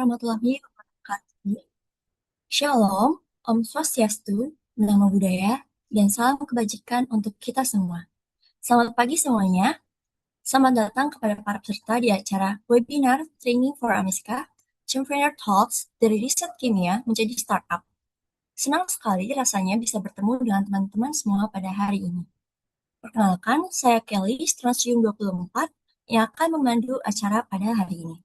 warahmatullahi wabarakatuh. Shalom, Om Swastiastu, Namo Buddhaya, dan salam kebajikan untuk kita semua. Selamat pagi semuanya. Selamat datang kepada para peserta di acara webinar Training for Amiska, Entrepreneur Talks dari Riset Kimia menjadi Startup. Senang sekali rasanya bisa bertemu dengan teman-teman semua pada hari ini. Perkenalkan, saya Kelly, Strontium 24, yang akan memandu acara pada hari ini.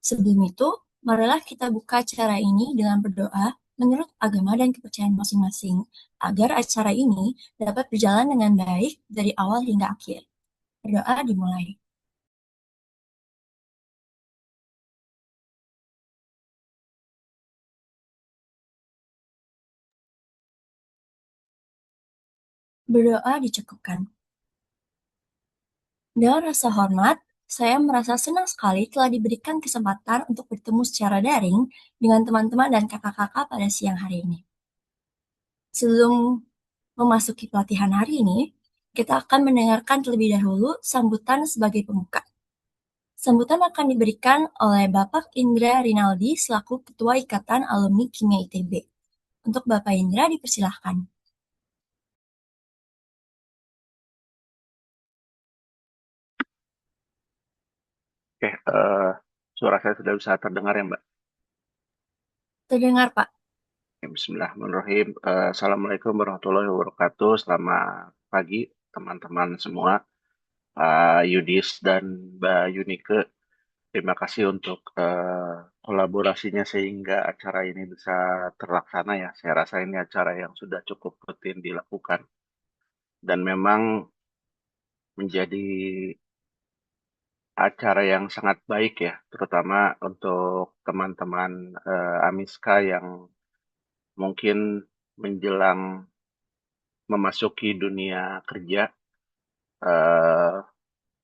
Sebelum itu, marilah kita buka acara ini dengan berdoa menurut agama dan kepercayaan masing-masing, agar acara ini dapat berjalan dengan baik dari awal hingga akhir. Berdoa dimulai. Berdoa dicukupkan. Dengan rasa hormat, saya merasa senang sekali telah diberikan kesempatan untuk bertemu secara daring dengan teman-teman dan kakak-kakak pada siang hari ini. Sebelum memasuki pelatihan hari ini, kita akan mendengarkan terlebih dahulu sambutan sebagai pembuka. Sambutan akan diberikan oleh Bapak Indra Rinaldi selaku Ketua Ikatan Alumni Kimia ITB. Untuk Bapak Indra dipersilahkan. Oke, suara saya sudah bisa terdengar ya, Mbak. Terdengar, Pak. Ya, Bismillahirrahmanirrahim. Assalamualaikum warahmatullahi wabarakatuh. Selamat pagi, teman-teman semua. Pak Yudis dan Mbak Yunike, terima kasih untuk kolaborasinya sehingga acara ini bisa terlaksana ya. Saya rasa ini acara yang sudah cukup rutin dilakukan dan memang menjadi acara yang sangat baik ya, terutama untuk teman-teman Amiska yang mungkin menjelang memasuki dunia kerja. Eh,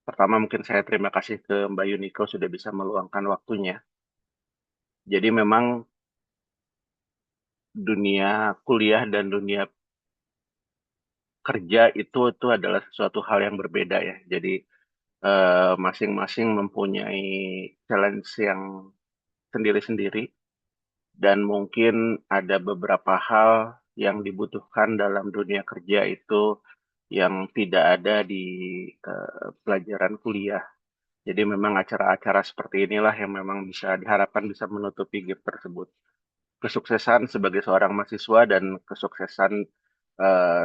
Pertama mungkin saya terima kasih ke Mbak Yuniko sudah bisa meluangkan waktunya. Jadi memang dunia kuliah dan dunia kerja itu adalah sesuatu hal yang berbeda ya. Jadi masing-masing mempunyai challenge yang sendiri-sendiri dan mungkin ada beberapa hal yang dibutuhkan dalam dunia kerja itu yang tidak ada di pelajaran kuliah. Jadi memang acara-acara seperti inilah yang memang bisa diharapkan bisa menutupi gap tersebut. Kesuksesan sebagai seorang mahasiswa dan kesuksesan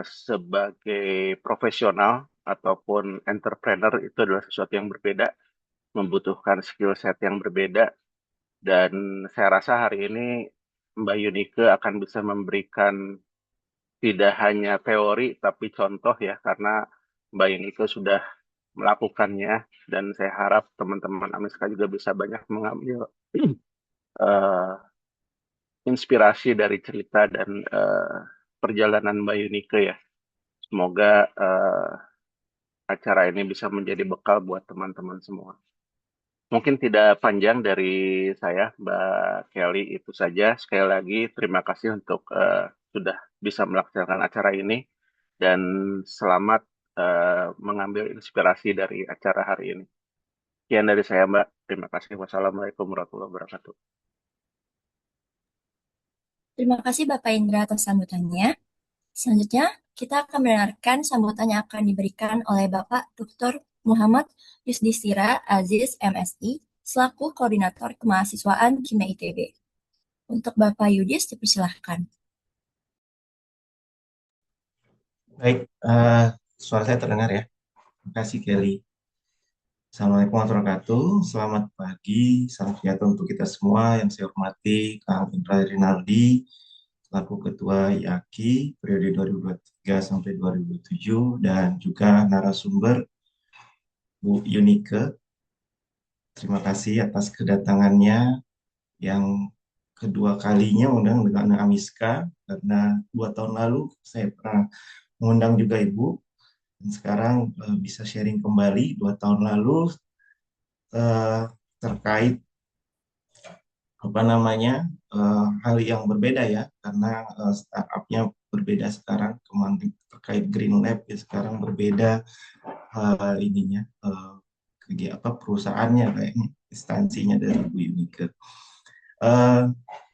sebagai profesional ataupun entrepreneur itu adalah sesuatu yang berbeda, membutuhkan skill set yang berbeda, dan saya rasa hari ini Mbak Yunike akan bisa memberikan tidak hanya teori tapi contoh ya, karena Mbak Yunike sudah melakukannya dan saya harap teman-teman Amiska juga bisa banyak mengambil eh, inspirasi dari cerita dan perjalanan Mbak Yunike ya. Semoga acara ini bisa menjadi bekal buat teman-teman semua. Mungkin tidak panjang dari saya, Mbak Kelly, itu saja. Sekali lagi terima kasih untuk sudah bisa melaksanakan acara ini dan selamat mengambil inspirasi dari acara hari ini. Sekian dari saya, Mbak. Terima kasih. Wassalamualaikum warahmatullahi wabarakatuh. Terima kasih Bapak Indra atas sambutannya. Selanjutnya, kita akan mendengarkan sambutan yang akan diberikan oleh Bapak Dr. Muhammad Yusdistira Aziz MSI selaku Koordinator Kemahasiswaan Kimia ITB. Untuk Bapak Yudis dipersilahkan. Baik, suara saya terdengar ya. Terima kasih Kelly. Assalamualaikum warahmatullahi wabarakatuh. Selamat pagi, salam sejahtera untuk kita semua. Yang saya hormati Kang Indra Rinaldi, selaku Ketua IAKI periode 2023 sampai 2027, dan juga narasumber Bu Yunike. Terima kasih atas kedatangannya yang kedua kalinya undang dengan Amiska, karena 2 tahun lalu saya pernah mengundang juga Ibu. Dan sekarang bisa sharing kembali 2 tahun lalu eh, terkait apa namanya hal yang berbeda ya, karena startupnya berbeda sekarang, kemarin terkait Green Lab ya sekarang berbeda ininya, apa perusahaannya kayaknya. instansinya dari Bu Yunike.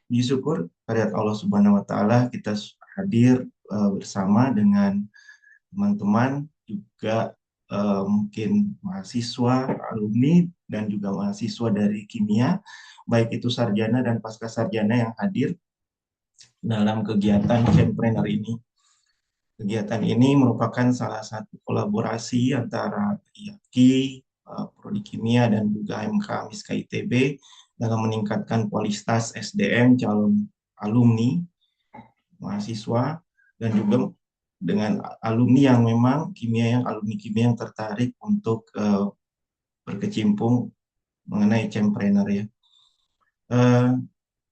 Puji syukur pada Allah Subhanahu wa taala kita hadir bersama dengan teman-teman juga mungkin mahasiswa, alumni dan juga mahasiswa dari kimia, baik itu sarjana dan pasca sarjana yang hadir dalam kegiatan Champreneur ini. Kegiatan ini merupakan salah satu kolaborasi antara IAKI, Prodi Kimia dan juga MK Miska ITB dalam meningkatkan kualitas SDM calon alumni, mahasiswa, dan juga dengan alumni yang memang alumni kimia yang tertarik untuk berkecimpung mengenai Champreneur ya.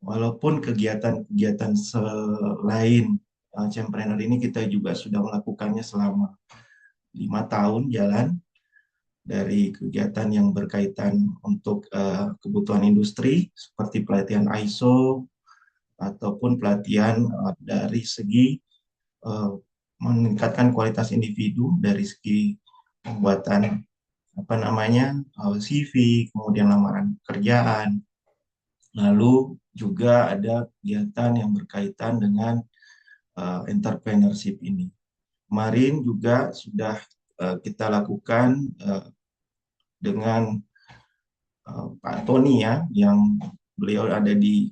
Walaupun kegiatan-kegiatan selain Champreneur ini kita juga sudah melakukannya selama 5 tahun jalan, dari kegiatan yang berkaitan untuk kebutuhan industri seperti pelatihan ISO ataupun pelatihan dari segi meningkatkan kualitas individu dari segi pembuatan CV, kemudian lamaran pekerjaan. Lalu juga ada kegiatan yang berkaitan dengan entrepreneurship ini. Kemarin juga sudah kita lakukan dengan Pak Tony ya, yang beliau ada di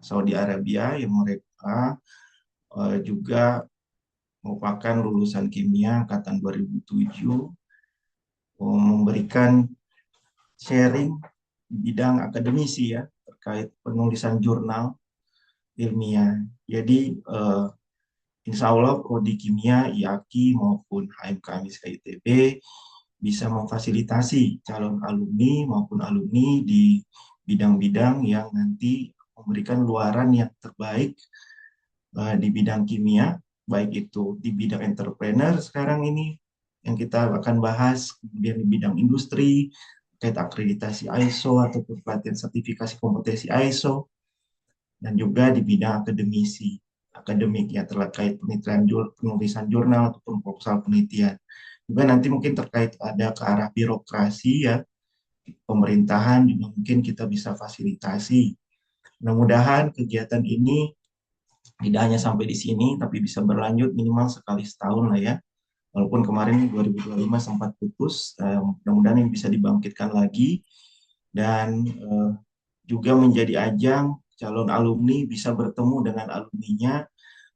Saudi Arabia, yang mereka juga merupakan lulusan kimia angkatan 2007, memberikan sharing di bidang akademisi ya, terkait penulisan jurnal ilmiah. Jadi insya Allah Prodi Kimia, IAKI maupun HMK Miska ITB bisa memfasilitasi calon alumni maupun alumni di bidang-bidang yang nanti memberikan luaran yang terbaik di bidang kimia, baik itu di bidang entrepreneur sekarang ini yang kita akan bahas, kemudian di bidang industri, terkait akreditasi ISO ataupun pelatihan sertifikasi kompetensi ISO, dan juga di bidang akademik ya, terkait penulisan jurnal ataupun proposal penelitian. Juga nanti mungkin terkait ada ke arah birokrasi ya, pemerintahan juga mungkin kita bisa fasilitasi. Mudah-mudahan kegiatan ini tidak hanya sampai di sini, tapi bisa berlanjut minimal sekali setahun lah ya. Walaupun kemarin 2025 sempat putus, mudah-mudahan ini bisa dibangkitkan lagi dan juga menjadi ajang calon alumni bisa bertemu dengan alumninya,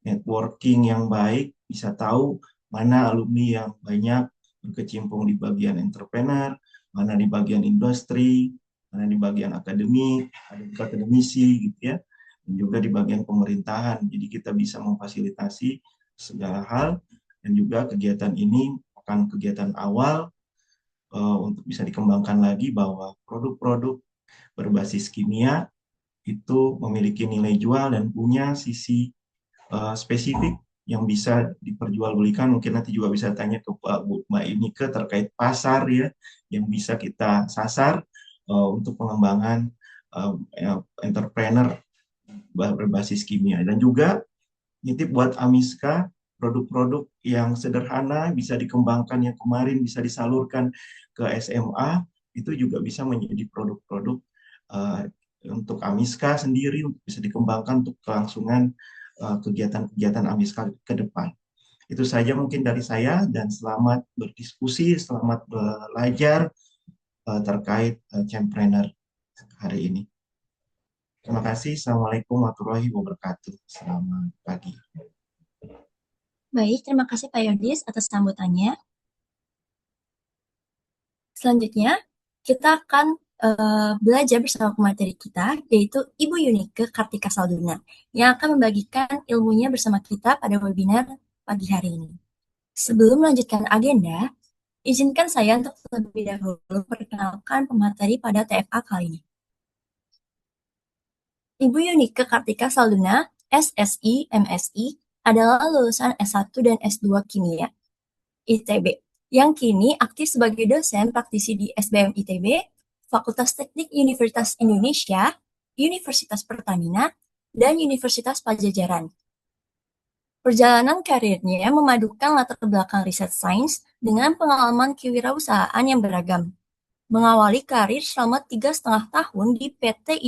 networking yang baik, bisa tahu mana alumni yang banyak berkecimpung di bagian entrepreneur, mana di bagian industri, mana di bagian akademisi gitu ya, dan juga di bagian pemerintahan. Jadi kita bisa memfasilitasi segala hal, dan juga kegiatan ini akan kegiatan awal untuk bisa dikembangkan lagi bahwa produk-produk berbasis kimia itu memiliki nilai jual dan punya sisi spesifik yang bisa diperjualbelikan. Mungkin nanti juga bisa tanya ke Mbak Yunike terkait pasar ya, yang bisa kita sasar untuk pengembangan entrepreneur berbasis kimia. Dan juga nitip buat Amiska, produk-produk yang sederhana bisa dikembangkan, yang kemarin bisa disalurkan ke SMA, itu juga bisa menjadi produk-produk untuk Amiska sendiri, untuk bisa dikembangkan untuk kelangsungan kegiatan-kegiatan Amiska ke depan. Itu saja mungkin dari saya, dan selamat berdiskusi, selamat belajar terkait Champreneur hari ini. Terima kasih. Assalamualaikum warahmatullahi wabarakatuh. Selamat pagi. Baik, terima kasih Pak Yodis atas sambutannya. Selanjutnya, kita akan belajar bersama pemateri kita, yaitu Ibu Yunike Kartika Salduna, yang akan membagikan ilmunya bersama kita pada webinar pagi hari ini. Sebelum melanjutkan agenda, izinkan saya untuk terlebih dahulu memperkenalkan pemateri pada TFA kali ini. Ibu Yunike Kartika Salduna, SSI, MSI, adalah lulusan S1 dan S2 Kimia ITB, yang kini aktif sebagai dosen praktisi di SBM ITB, Fakultas Teknik Universitas Indonesia, Universitas Pertamina, dan Universitas Pajajaran. Perjalanan karirnya memadukan latar belakang riset sains dengan pengalaman kewirausahaan yang beragam. Mengawali karir selama 3,5 tahun di PT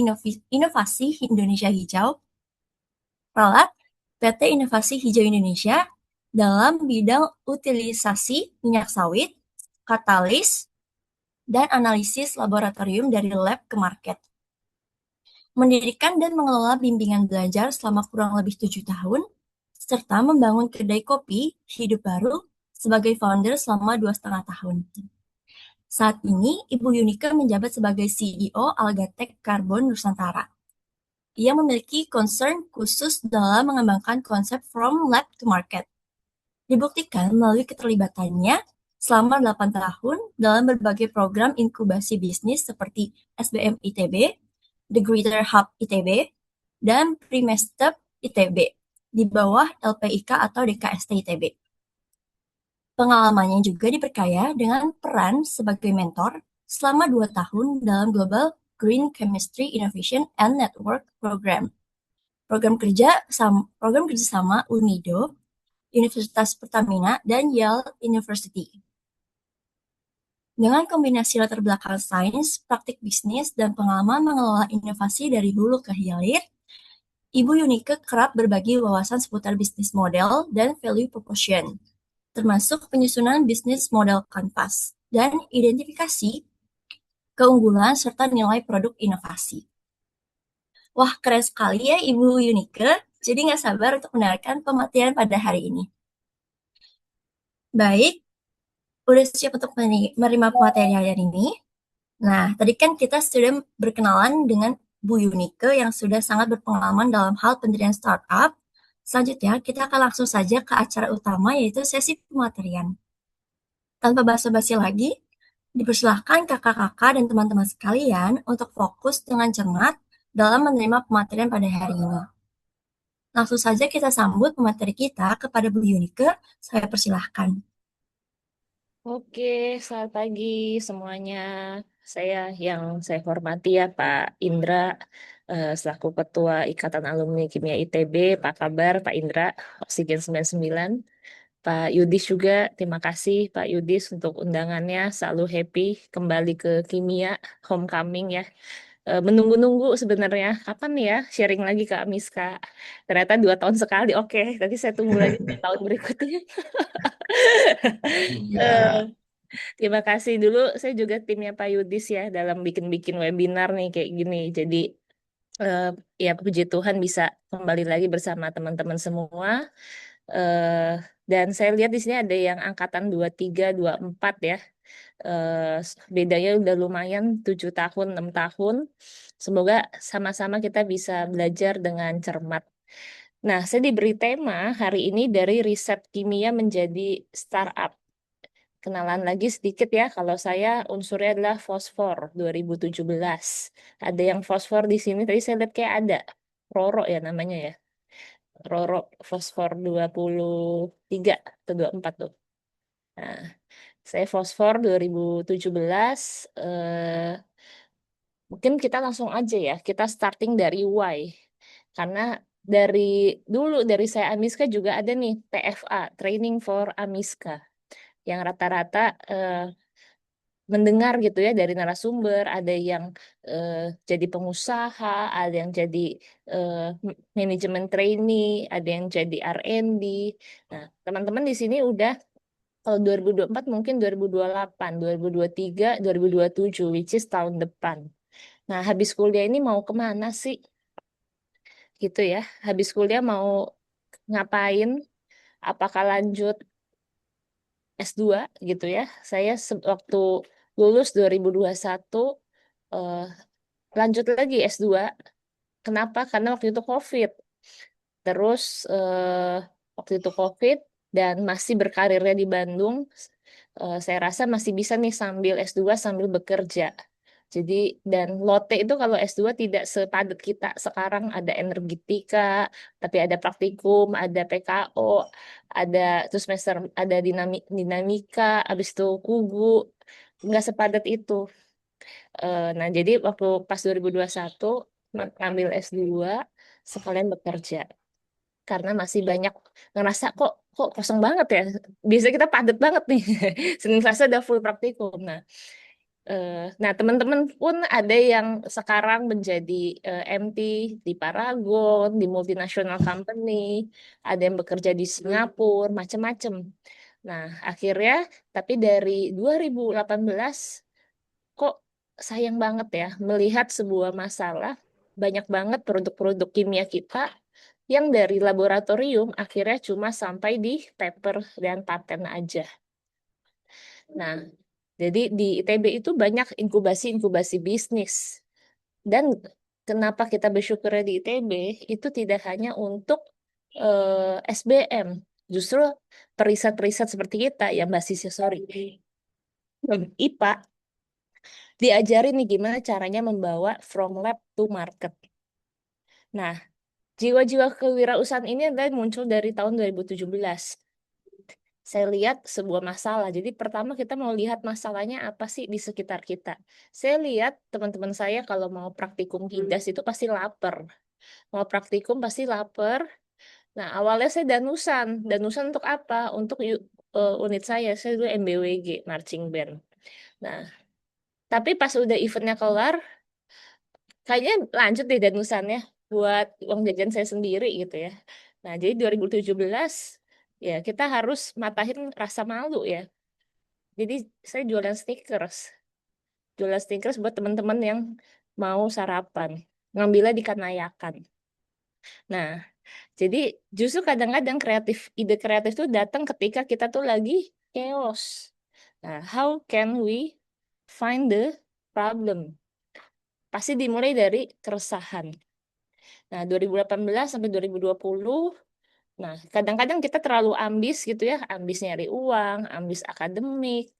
Inovasi Indonesia Hijau, Ralat PT Inovasi Hijau Indonesia dalam bidang utilisasi minyak sawit, katalis, dan analisis laboratorium dari lab ke market. Mendirikan dan mengelola bimbingan belajar selama kurang lebih 7 tahun, serta membangun kedai kopi hidup baru sebagai founder selama 2,5 tahun. Saat ini, Ibu Yunike menjabat sebagai CEO Algatech Carbon Nusantara. Ia memiliki concern khusus dalam mengembangkan konsep from lab to market. Dibuktikan melalui keterlibatannya selama 8 tahun dalam berbagai program inkubasi bisnis seperti SBM ITB, The Greater Hub ITB, dan Primestep ITB di bawah LPIK atau DKST ITB. Pengalamannya juga diperkaya dengan peran sebagai mentor selama 2 tahun dalam Global Green Chemistry Innovation and Network Program. Program kerjasama UNIDO, Universitas Pertamina, dan Yale University. Dengan kombinasi latar belakang sains, praktik bisnis, dan pengalaman mengelola inovasi dari hulu ke hilir, Ibu Yunike kerap berbagi wawasan seputar bisnis model dan value proposition, termasuk penyusunan bisnis model kanvas dan identifikasi keunggulan serta nilai produk inovasi. Wah, keren sekali ya Ibu Yunike. Jadi nggak sabar untuk mendengarkan pemateri pada hari ini. Baik, udah siap untuk menerima pemateri hari ini? Nah, tadi kan kita sudah berkenalan dengan Bu Yunike yang sudah sangat berpengalaman dalam hal pendirian startup. Selanjutnya, kita akan langsung saja ke acara utama, yaitu sesi pematerian. Tanpa basa-basi lagi, dipersilahkan kakak-kakak dan teman-teman sekalian untuk fokus dengan cermat dalam menerima pematerian pada hari ini. Langsung saja kita sambut pemateri kita kepada Bu Yunike. Saya persilahkan. Oke, selamat pagi semuanya. Yang saya hormati ya Pak Indra, selaku Ketua Ikatan Alumni Kimia ITB, Pak kabar Pak Indra, Oksigen 99. Pak Yudis juga, terima kasih Pak Yudis untuk undangannya, selalu happy kembali ke Kimia, homecoming ya. Menunggu-nunggu sebenarnya, kapan ya sharing lagi ke Amiska. Ternyata 2 tahun sekali, oke, nanti saya tunggu lagi 2 tahun berikutnya. Iya. Terima kasih dulu, saya juga timnya Pak Yudis ya dalam bikin-bikin webinar nih kayak gini. Jadi eh, ya puji Tuhan bisa kembali lagi bersama teman-teman semua. Eh, dan saya lihat di sini ada yang angkatan 23, 24 ya. Bedanya udah lumayan 7 tahun, 6 tahun. Semoga sama-sama kita bisa belajar dengan cermat. Nah, saya diberi tema hari ini dari riset kimia menjadi startup. Kenalan lagi sedikit ya, kalau saya unsurnya adalah fosfor 2017. Ada yang fosfor di sini, tadi saya lihat kayak ada. Roro ya namanya ya. Roro fosfor 23 atau 24 tuh. Nah, saya fosfor 2017. Mungkin kita langsung aja ya, kita starting dari why. Karena dari dulu, dari saya Amiska juga ada nih TFA, Training for Amiska. Yang rata-rata mendengar gitu ya dari narasumber, ada yang eh, jadi pengusaha, ada yang jadi eh, manajemen trainee, ada yang jadi R&D. Nah, teman-teman di sini udah kalau 2024 mungkin 2028, 2023, 2027, which is tahun depan. Nah, habis kuliah ini mau kemana sih? Gitu ya. Habis kuliah mau ngapain? Apakah lanjut S2 gitu ya? Saya waktu lulus 2021 eh, lanjut lagi S2. Kenapa? Karena waktu itu COVID. Terus waktu itu COVID dan masih berkarirnya di Bandung, saya rasa masih bisa nih sambil S2 sambil bekerja. Jadi dan Lotte itu kalau S2 tidak sepadat kita sekarang, ada energetika, tapi ada praktikum, ada PKO, ada terus semester ada dinamika, habis itu kubu, nggak sepadat itu. Nah, jadi waktu pas 2021 ngambil S2 sekalian bekerja karena masih banyak ngerasa kok kok kosong banget ya. Biasanya kita padat banget nih. Senin Selasa udah full praktikum. Nah, Nah, teman-teman pun ada yang sekarang menjadi MT di Paragon, di multinational company, ada yang bekerja di Singapura, macam-macam. Nah, akhirnya, tapi dari 2018, kok sayang banget ya melihat sebuah masalah, banyak banget produk-produk kimia kita yang dari laboratorium akhirnya cuma sampai di paper dan paten aja. Nah, jadi di ITB itu banyak inkubasi-inkubasi bisnis. Dan kenapa kita bersyukur di ITB itu tidak hanya untuk SBM. Justru periset-periset seperti kita yang basisnya IPA diajarin nih gimana caranya membawa from lab to market. Nah, jiwa-jiwa kewirausahaan ini adalah muncul dari tahun 2017. Saya lihat sebuah masalah. Jadi pertama kita mau lihat masalahnya apa sih di sekitar kita. Saya lihat teman-teman saya kalau mau praktikum HIDAS itu pasti lapar. Mau praktikum pasti lapar. Nah, awalnya saya danusan. Danusan untuk apa? Untuk unit saya. Saya dulu MBWG, marching band. Nah, tapi pas udah eventnya kelar, kayaknya lanjut deh danusannya buat uang jajan saya sendiri gitu ya. Nah, jadi 2017 ya kita harus matahin rasa malu ya. Jadi saya jualan stickers. Jualan stickers buat teman-teman yang mau sarapan. Ngambilnya di Kanayakan. Nah, jadi justru kadang-kadang ide kreatif itu datang ketika kita tuh lagi chaos. Nah, how can we find the problem? Pasti dimulai dari keresahan. Nah, 2018 sampai 2020, nah kadang-kadang kita terlalu ambis gitu ya, ambis nyari uang, ambis akademik,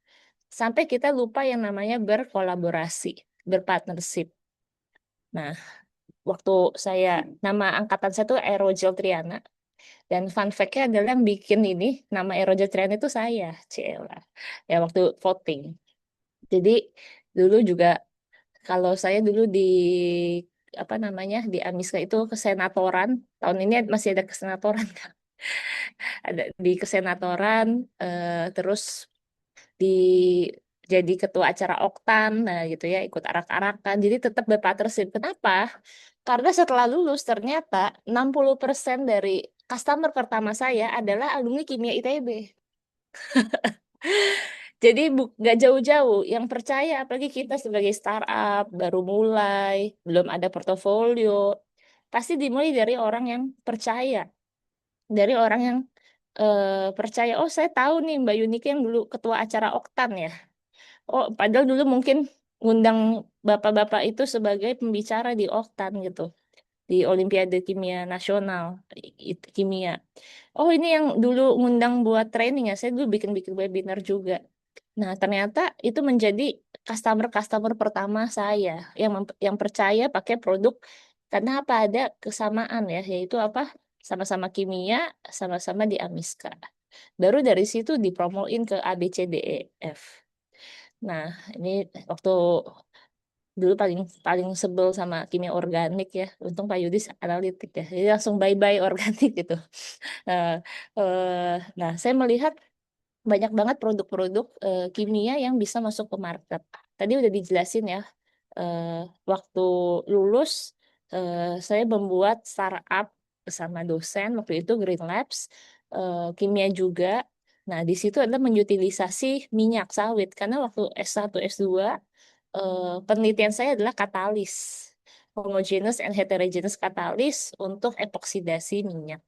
sampai kita lupa yang namanya berkolaborasi, berpartnership. Nah, waktu saya, nama angkatan saya tuh Aerogel Triana, dan fun fact-nya adalah yang bikin ini, nama Aerogel Triana itu saya, Ciela, ya waktu voting. Jadi dulu juga, kalau saya dulu di, apa namanya, di Amiska itu kesenatoran, tahun ini masih ada kesenatoran, ada di kesenatoran, terus di jadi ketua acara Oktan, nah gitu ya, ikut arak-arakan. Jadi tetap berpartnership. Kenapa? Karena setelah lulus ternyata 60% dari customer pertama saya adalah alumni kimia ITB. Jadi nggak jauh-jauh yang percaya, apalagi kita sebagai startup baru mulai, belum ada portofolio, pasti dimulai dari orang yang percaya, dari orang yang percaya. Oh, saya tahu nih Mbak Yunike yang dulu ketua acara Oktan ya. Oh, padahal dulu mungkin ngundang bapak-bapak itu sebagai pembicara di Oktan gitu, di Olimpiade Kimia Nasional, kimia. Oh, ini yang dulu ngundang buat training ya, saya dulu bikin-bikin webinar juga. Nah, ternyata itu menjadi customer-customer pertama saya yang percaya pakai produk karena apa, ada kesamaan ya, yaitu apa? Sama-sama kimia, sama-sama di Amiska. Baru dari situ dipromoin ke A B C D E F. Nah, ini waktu dulu paling paling sebel sama kimia organik ya. Untung Pak Yudis analitik ya. Jadi langsung bye-bye organik gitu. Nah, nah, saya melihat banyak banget produk-produk kimia yang bisa masuk ke market. Tadi udah dijelasin ya, eh, waktu lulus saya membuat startup bersama dosen waktu itu Green Labs, kimia juga. Nah, di situ adalah mengutilisasi minyak sawit karena waktu S1 S2 penelitian saya adalah katalis, homogeneous and heterogeneous katalis untuk epoksidasi minyak.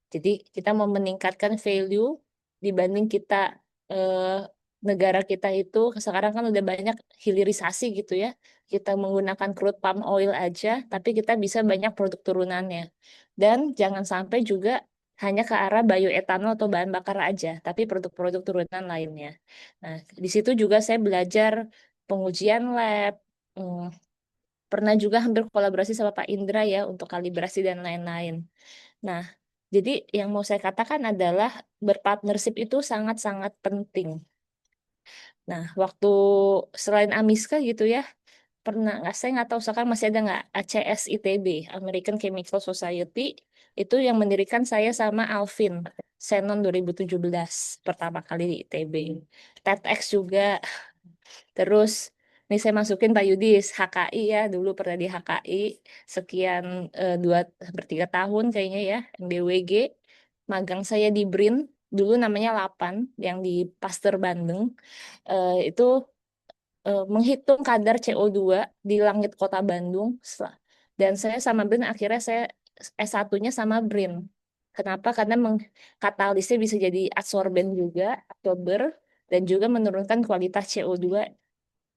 Jadi kita mau meningkatkan value dibanding kita, eh, negara kita itu sekarang kan udah banyak hilirisasi gitu ya. Kita menggunakan crude palm oil aja, tapi kita bisa banyak produk turunannya. Dan jangan sampai juga hanya ke arah bioetanol atau bahan bakar aja, tapi produk-produk turunan lainnya. Nah, di situ juga saya belajar pengujian lab, hmm, pernah juga hampir kolaborasi sama Pak Indra ya untuk kalibrasi dan lain-lain. Nah, jadi yang mau saya katakan adalah berpartnership itu sangat-sangat penting. Nah, waktu selain Amiska gitu ya, pernah nggak, saya nggak tahu sekarang masih ada nggak, ACS ITB, American Chemical Society, itu yang mendirikan saya sama Alvin Senon 2017 pertama kali di ITB. TEDx juga, terus Nih saya masukin Pak Yudis, HKI ya, dulu pernah di HKI sekian 3 tahun kayaknya ya, yang DWG. Magang saya di BRIN, dulu namanya Lapan, yang di Pasteur Bandung. Itu menghitung kadar CO2 di langit kota Bandung. Dan saya sama BRIN, akhirnya saya S1-nya sama BRIN. Kenapa? Karena katalisnya bisa jadi adsorben juga, absorber, dan juga menurunkan kualitas CO2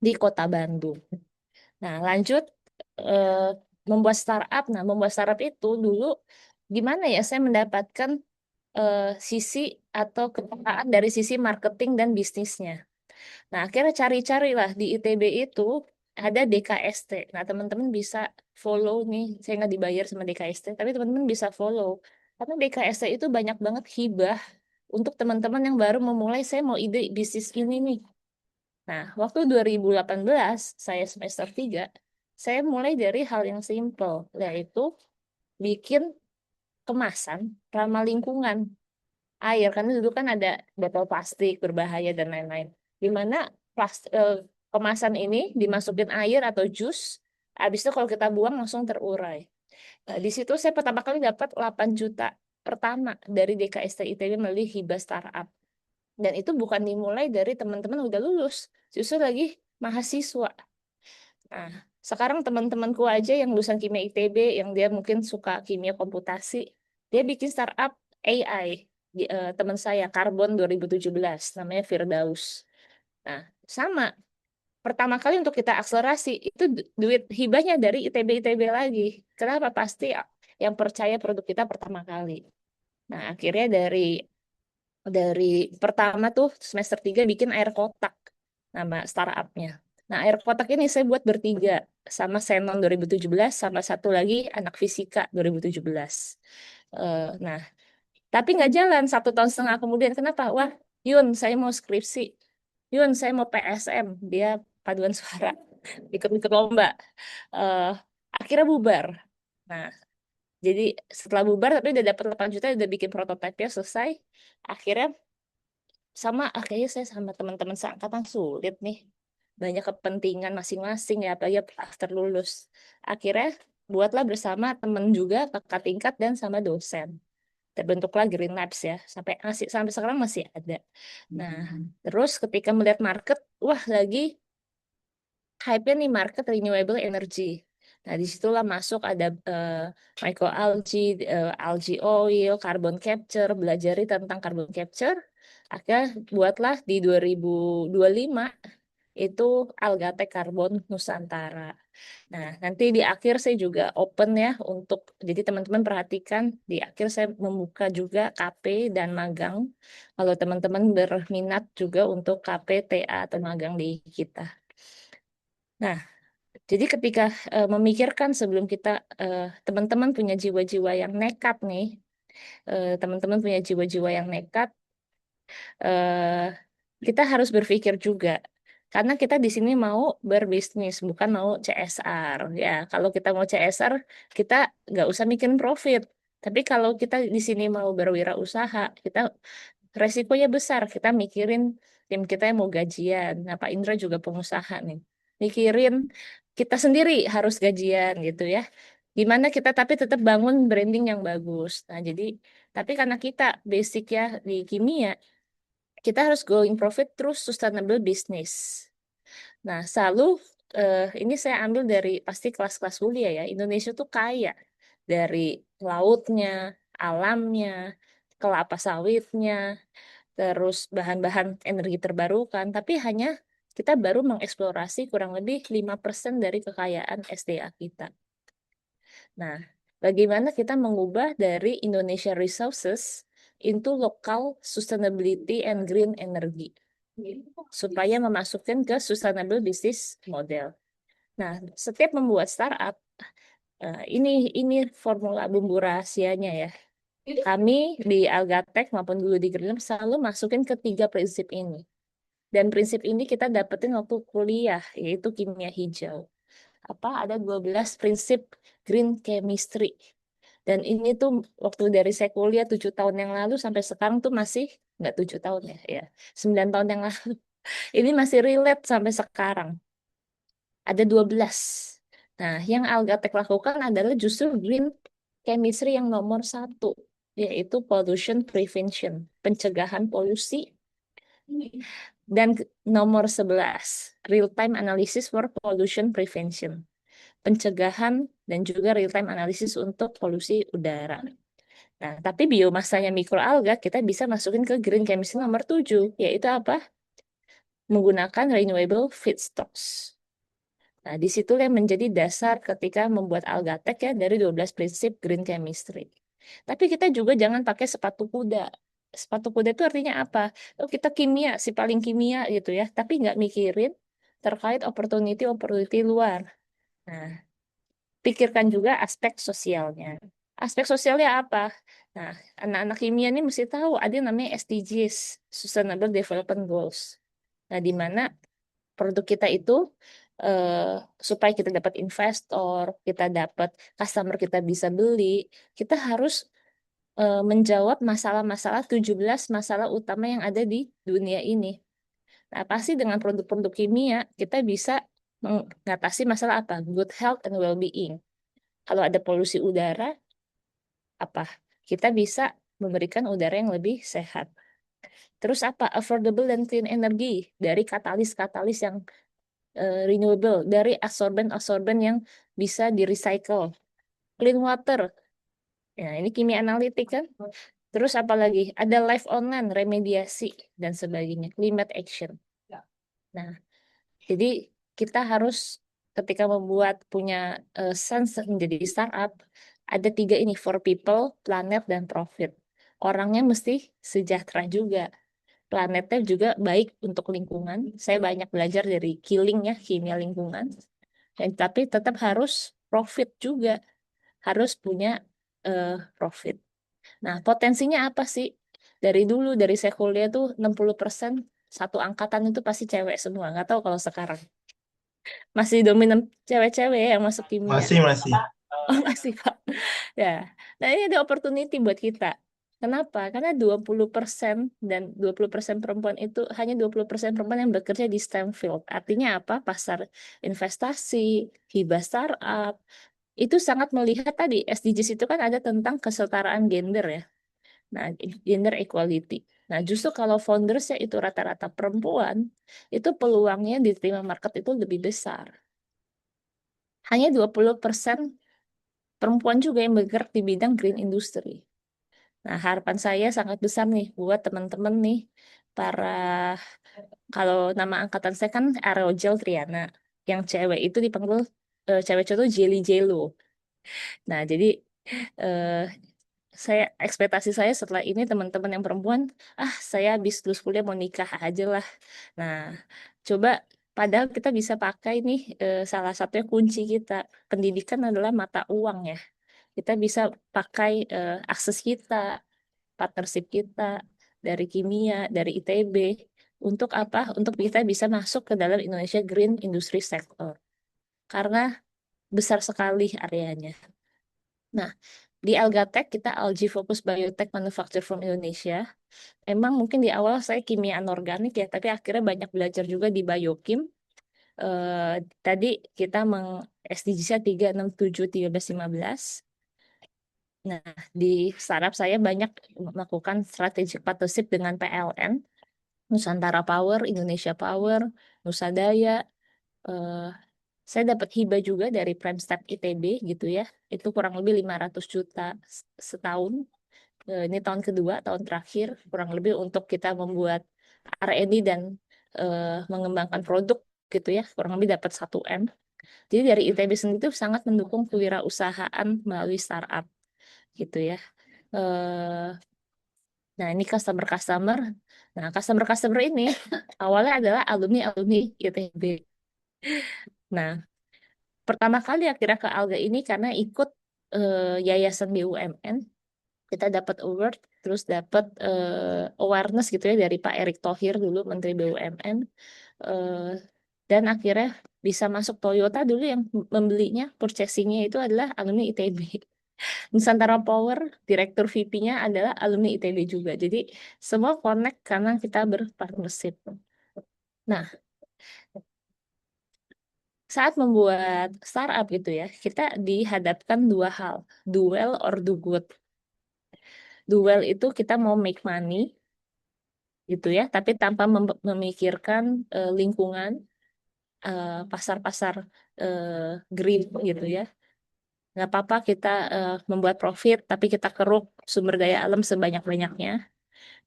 di kota Bandung. Nah, lanjut eh, membuat startup. Nah, membuat startup itu dulu gimana ya? Saya mendapatkan sisi atau kepekaan dari sisi marketing dan bisnisnya. Nah, akhirnya cari-carilah di ITB itu ada DKST. Nah, teman-teman bisa follow nih. Saya nggak dibayar sama DKST, tapi teman-teman bisa follow. Karena DKST itu banyak banget hibah untuk teman-teman yang baru memulai, saya mau ide bisnis ini nih. Nah, waktu 2018, saya semester 3, saya mulai dari hal yang simple, yaitu bikin kemasan ramah lingkungan. Air, karena dulu kan ada botol plastik berbahaya dan lain-lain. Di mana kemasan ini dimasukin air atau jus, habis itu kalau kita buang langsung terurai. Nah, di situ saya pertama kali dapat 8 juta pertama dari DKST ITB melalui hibah startup. Dan itu bukan dimulai dari teman-teman udah lulus, justru lagi mahasiswa. Nah, sekarang teman-temanku aja yang lulusan kimia ITB, yang dia mungkin suka kimia komputasi, dia bikin startup AI. Teman saya, Karbon 2017, namanya Firdaus. Nah, sama. Pertama kali untuk kita akselerasi, itu duit hibahnya dari ITB-ITB lagi. Kenapa? Pasti yang percaya produk kita pertama kali. Nah, akhirnya dari pertama tuh semester 3 bikin air kotak nama startupnya. Nah, air kotak ini saya buat bertiga sama Senon 2017 sama satu lagi anak fisika 2017. Nah, tapi nggak jalan 1 tahun setengah kemudian. Kenapa? Wah, Yun, saya mau skripsi. Yun, saya mau PSM. Dia paduan suara, ikut-ikut lomba. Eh, Akhirnya bubar. Nah, jadi setelah bubar tapi udah dapat 8 juta, udah bikin prototipe selesai. Akhirnya sama kayaknya saya sama teman-teman seangkatan sulit nih, banyak kepentingan masing-masing ya, apalagi after lulus. Akhirnya buatlah bersama teman juga, kakak tingkat dan sama dosen, terbentuklah Green Labs ya, sampai sekarang masih ada. Nah, terus ketika melihat market, wah lagi hype-nya nih market renewable energy. Nah, disitulah masuk ada microalgae, algae oil, carbon capture, belajari tentang carbon capture. Akhirnya buatlah di 2025 itu Algatek Karbon Nusantara. Nah, nanti di akhir saya juga open ya untuk, jadi teman-teman perhatikan, di akhir saya membuka juga KP dan magang. Kalau teman-teman berminat juga untuk KP, TA, atau magang di kita. Nah, jadi ketika memikirkan sebelum kita, teman-teman punya jiwa-jiwa yang nekat nih, teman-teman punya jiwa-jiwa yang nekat, eh, kita harus berpikir juga. Karena kita di sini mau berbisnis, bukan mau CSR. Ya, kalau kita mau CSR, kita nggak usah bikin profit. Tapi kalau kita di sini mau berwirausaha, kita resikonya besar. Kita mikirin tim kita yang mau gajian. Nah, Pak Indra juga pengusaha nih. Mikirin kita sendiri harus gajian gitu ya. Gimana kita tapi tetap bangun branding yang bagus. Nah, jadi tapi karena kita basic ya di kimia, kita harus going profit terus sustainable business. Nah, selalu ini saya ambil dari pasti kelas-kelas kuliah ya. Indonesia tuh kaya dari lautnya, alamnya, kelapa sawitnya, terus bahan-bahan energi terbarukan, tapi hanya kita baru mengeksplorasi kurang lebih 5% dari kekayaan SDA kita. Nah, bagaimana kita mengubah dari Indonesia Resources into local sustainability and green energy supaya memasukkan ke sustainable business model. Nah, setiap membuat startup, ini formula bumbu rahasianya ya. Kami di Algatek maupun dulu di Green selalu masukin ke 3 prinsip ini. Dan prinsip ini kita dapetin waktu kuliah, yaitu kimia hijau. Ada 12 prinsip green chemistry. Dan ini tuh waktu dari saya kuliah 7 tahun yang lalu sampai sekarang tuh masih, nggak 7 tahun ya, 9 tahun yang lalu. Ini masih relate sampai sekarang. Ada 12. Nah, yang Algatek lakukan adalah justru green chemistry yang nomor 1, yaitu pollution prevention, pencegahan polusi. Dan nomor 11, real-time analysis for pollution prevention, pencegahan dan juga real-time analysis untuk polusi udara. Nah, tapi biomasanya mikroalga kita bisa masukin ke green chemistry nomor 7, yaitu apa? Menggunakan renewable feedstocks. Nah, di situ yang menjadi dasar ketika membuat Algatek ya dari 12 prinsip green chemistry. Tapi kita juga jangan pakai sepatu kuda. Sepatu kuda itu artinya apa? Oh, kita kimia, si paling kimia gitu ya, tapi nggak mikirin terkait opportunity luar. Nah, pikirkan juga aspek sosialnya. Aspek sosialnya apa? Nah, anak-anak kimia ini mesti tahu ada yang namanya SDGs, Sustainable Development Goals. Nah, di mana produk kita itu supaya kita dapat investor, kita dapat customer, kita bisa beli, kita harus menjawab masalah-masalah 17 masalah utama yang ada di dunia ini. Nah, pasti dengan produk-produk kimia kita bisa mengatasi masalah apa? Good health and well-being. Kalau ada polusi udara, apa? Kita bisa memberikan udara yang lebih sehat. Terus apa? Affordable dan clean energy dari katalis-katalis yang renewable, dari absorben-absorben yang bisa di-recycle. Clean water. Ya, ini kimia analitik kan? Terus apa lagi? Ada live online, remediasi, dan sebagainya. Climate action. Nah, jadi kita harus ketika membuat punya sense menjadi startup, ada 3 ini, for people, planet, dan profit. Orangnya mesti sejahtera juga. Planetnya juga baik untuk lingkungan. Saya banyak belajar dari Killing ya, kimia lingkungan. Dan, tapi tetap harus profit juga. Harus punya profit. Nah, potensinya apa sih? Dari dulu, dari saya kuliah tuh 60% satu angkatan itu pasti cewek semua. Nggak tahu kalau sekarang. Masih dominan cewek-cewek ya yang masuk kimia. Masih, masih. Oh, masih, Pak. Ya. Nah, ini ada opportunity buat kita. Kenapa? Karena 20% dan 20% perempuan itu hanya 20% perempuan yang bekerja di STEM field. Artinya apa? Pasar investasi, hibah startup, itu sangat melihat tadi SDGs itu kan ada tentang kesetaraan gender ya. Nah, gender equality. Nah, justru kalau foundersnya itu rata-rata perempuan, itu peluangnya diterima market itu lebih besar. Hanya 20% perempuan juga yang bergerak di bidang green industry. Nah, harapan saya sangat besar nih buat teman-teman nih, para, kalau nama angkatan saya kan Aerogel Triana, yang cewek itu dipanggil, cewek-cewek itu Jelly Jello. Nah, jadi eh, saya ekspektasi saya setelah ini teman-teman yang perempuan, saya habis lulus kuliah mau nikah aja lah. Nah, coba padahal kita bisa pakai nih salah satunya kunci kita. Pendidikan adalah mata uang ya. Kita bisa pakai akses kita, partnership kita dari kimia, dari ITB untuk apa? Untuk kita bisa masuk ke dalam Indonesia Green Industry Sector. Karena besar sekali areanya. Nah, di Algatek kita Algae Focus Biotech Manufacture from Indonesia. Emang mungkin di awal saya kimia anorganik ya, tapi akhirnya banyak belajar juga di biokim. Tadi kita SDG-nya 3, 6, 7, 13, 15. Nah, di startup saya banyak melakukan strategic partnership dengan PLN, Nusantara Power, Indonesia Power, Nusadaya. eh, saya dapat hibah juga dari Premstep ITB gitu ya. Itu kurang lebih 500 juta setahun. Ini tahun kedua, tahun terakhir, kurang lebih untuk kita membuat R&D dan mengembangkan produk gitu ya, kurang lebih dapat 1 M. Jadi dari ITB sendiri itu sangat mendukung kewirausahaan melalui startup gitu ya. Eh, nah, ini customer-customer. Nah, customer-customer ini awalnya adalah alumni-alumni ITB. Nah, pertama kali akhirnya ke Alga ini karena ikut yayasan BUMN. Kita dapat award, terus dapat awareness gitu ya dari Pak Erick Thohir dulu Menteri BUMN, eh, dan akhirnya bisa masuk Toyota dulu yang membelinya, purchasingnya itu adalah alumni ITB. Nusantara Power, direktur VP-nya adalah alumni ITB juga. Jadi semua connect karena kita berpartnership. Nah, saat membuat startup gitu ya, kita dihadapkan dua hal, do well or do good. Do well itu kita mau make money gitu ya, tapi tanpa memikirkan lingkungan, pasar-pasar green gitu ya. Nggak apa-apa kita membuat profit, tapi kita keruk sumber daya alam sebanyak-banyaknya.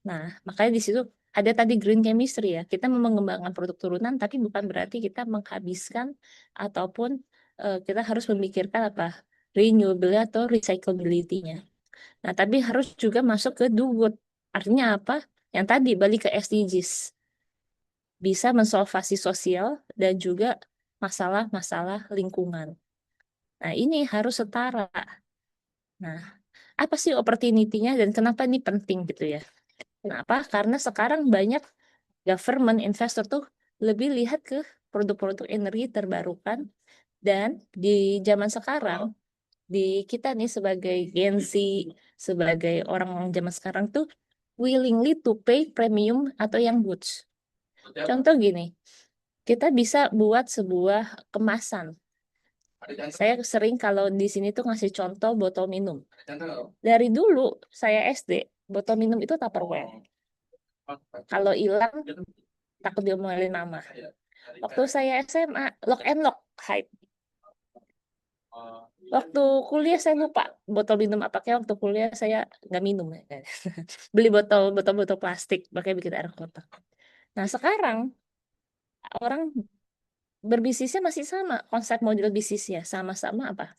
Nah, makanya di situ ada tadi green chemistry ya. Kita mau mengembangkan produk turunan, tapi bukan berarti kita menghabiskan ataupun kita harus memikirkan apa renewable atau recyclability-nya. Nah, tapi harus juga masuk ke do good. Artinya apa? Yang tadi balik ke SDGs. Bisa mensolvasi sosial dan juga masalah-masalah lingkungan. Nah, ini harus setara. Nah, apa sih opportunity-nya dan kenapa ini penting gitu ya? Kenapa? Karena sekarang banyak government investor tuh lebih lihat ke produk-produk energi terbarukan, dan di zaman sekarang di kita nih sebagai Gen Z, sebagai orang zaman sekarang tuh willingly to pay premium atau yang goods. Contoh gini, kita bisa buat sebuah kemasan. Saya sering kalau di sini tuh ngasih contoh botol minum. Dari dulu saya SD, botol minum itu Tupperware. Kalau hilang takut diomelin mama. Waktu saya SMA, lock and lock hype. Waktu kuliah saya lupa botol minum apa, kayak waktu kuliah saya nggak minum ya. Beli botol plastik, makanya bikin air kotak. Nah sekarang orang berbisnisnya masih sama, konsep model bisnisnya sama-sama apa?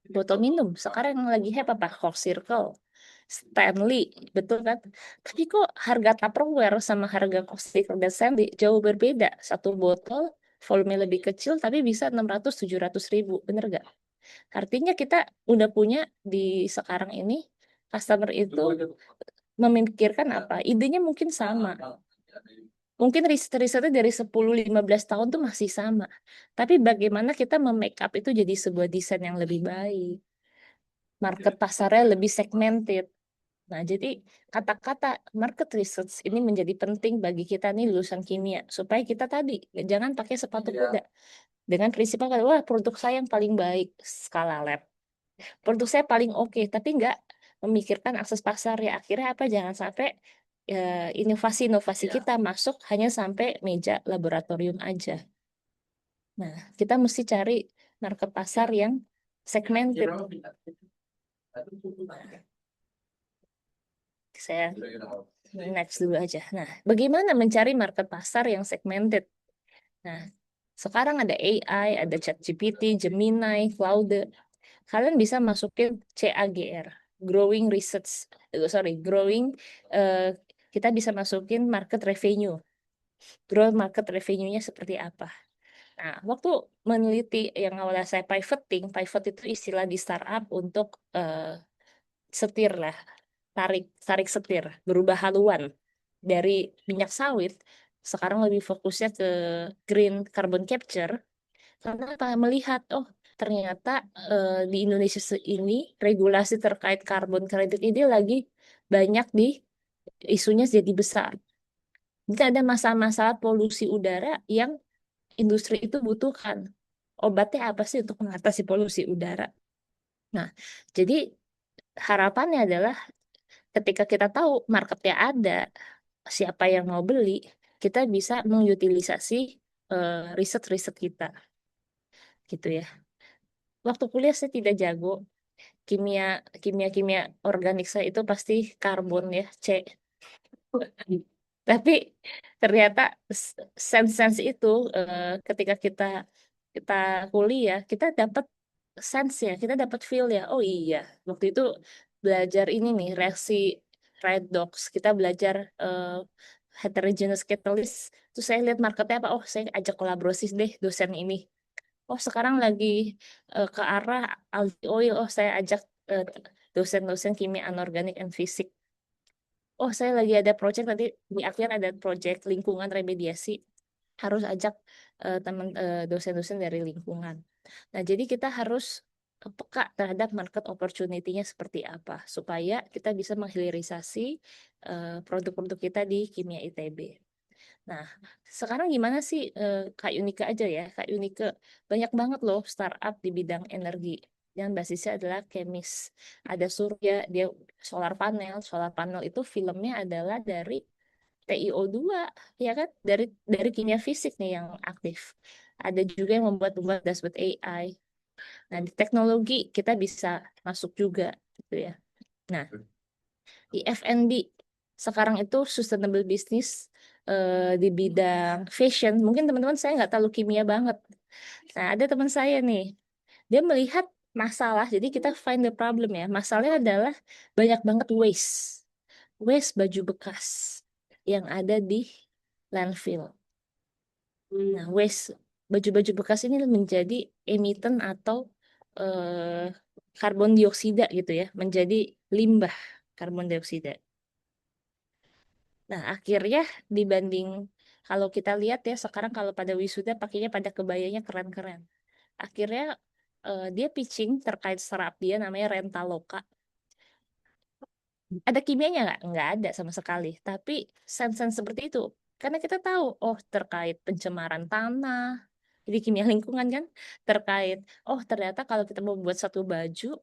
Botol minum. Sekarang yang lagi hype apa? Coke Circle, Stanley, betul kan? Tapi kok harga Tupperware sama harga Coke Circle dan Stanley jauh berbeda. Satu botol volume lebih kecil tapi bisa 600-700 ribu, bener gak? Artinya kita udah punya di sekarang ini customer itu memikirkan apa? Idenya mungkin sama. Mungkin riset-risetnya dari 10-15 tahun tuh masih sama. Tapi bagaimana kita memake up itu jadi sebuah desain yang lebih baik. Market pasarnya lebih segmented. Nah, jadi kata-kata market research ini menjadi penting bagi kita nih lulusan kimia. Supaya kita tadi jangan pakai sepatu kuda. Dengan prinsip apa? Wah, produk saya yang paling baik skala lab. Produk saya paling oke, tapi nggak memikirkan akses pasar ya. Akhirnya apa? Jangan sampai inovasi-inovasi kita masuk hanya sampai meja laboratorium aja. Nah, kita mesti cari market pasar yang segmented. Saya next dulu aja. Nah, bagaimana mencari market pasar yang segmented? Nah, sekarang ada AI, ada ChatGPT, Gemini, Claude. Kalian bisa masukin CAGR, growing research, growing, eh, kita bisa masukin market revenue. Growth market revenue-nya seperti apa? Nah, waktu meneliti yang awalnya saya pivoting, pivot itu istilah di startup untuk setir lah, tarik setir, berubah haluan dari minyak sawit. Sekarang lebih fokusnya ke green carbon capture. Karena apa? Melihat, oh ternyata di Indonesia ini regulasi terkait carbon credit ini lagi banyak isunya jadi besar. Jadi ada masalah-masalah polusi udara yang industri itu butuhkan. Obatnya apa sih untuk mengatasi polusi udara? Nah, jadi harapannya adalah ketika kita tahu marketnya ada, siapa yang mau beli, kita bisa mengutilisasi riset-riset kita, gitu ya. Waktu kuliah saya tidak jago kimia, kimia organik saya itu pasti karbon ya, C. Tapi ternyata sense itu ketika kita kita kuliah, kita dapat sense ya, kita dapat feel ya. Oh iya, waktu itu belajar ini nih, reaksi redox. Kita belajar heterogeneous catalyst. Terus saya lihat marketnya apa, oh saya ajak kolaborasi deh dosen ini. Oh sekarang lagi ke arah algae oil, oh saya ajak eh, dosen-dosen kimia anorganik and fisik. Oh, saya lagi ada project nanti di akhir ada project lingkungan remediasi. Harus ajak teman dosen-dosen dari lingkungan. Nah, jadi kita harus peka terhadap market opportunity-nya seperti apa supaya kita bisa menghilirisasi produk-produk kita di Kimia ITB. Nah, sekarang gimana sih Kak Yunike aja ya? Kak Yunike banyak banget loh startup di bidang energi yang basisnya adalah kemis. Ada Surya, dia solar panel. Solar panel itu filmnya adalah dari TiO2, ya kan? Dari kimia fisik nih yang aktif. Ada juga yang membuat dashboard AI. Nah, di teknologi kita bisa masuk juga gitu ya. Nah, di F&B sekarang itu sustainable business di bidang fashion. Mungkin teman-teman saya nggak terlalu kimia banget. Nah, ada teman saya nih, dia melihat masalah. Jadi kita find the problem ya. Masalahnya adalah banyak banget waste baju bekas yang ada di landfill. Nah, waste baju-baju bekas ini menjadi emiten atau eh, karbon dioksida gitu ya, menjadi limbah karbon dioksida. Nah, akhirnya dibanding kalau kita lihat ya sekarang kalau pada wisuda pakainya pada kebayanya keren-keren. Akhirnya dia pitching terkait startup dia namanya Rentaloka. Ada kimianya nggak? Nggak ada sama sekali. Tapi sense-sense seperti itu. Karena kita tahu, oh terkait pencemaran tanah, jadi kimia lingkungan kan, terkait, oh ternyata kalau kita mau buat satu baju,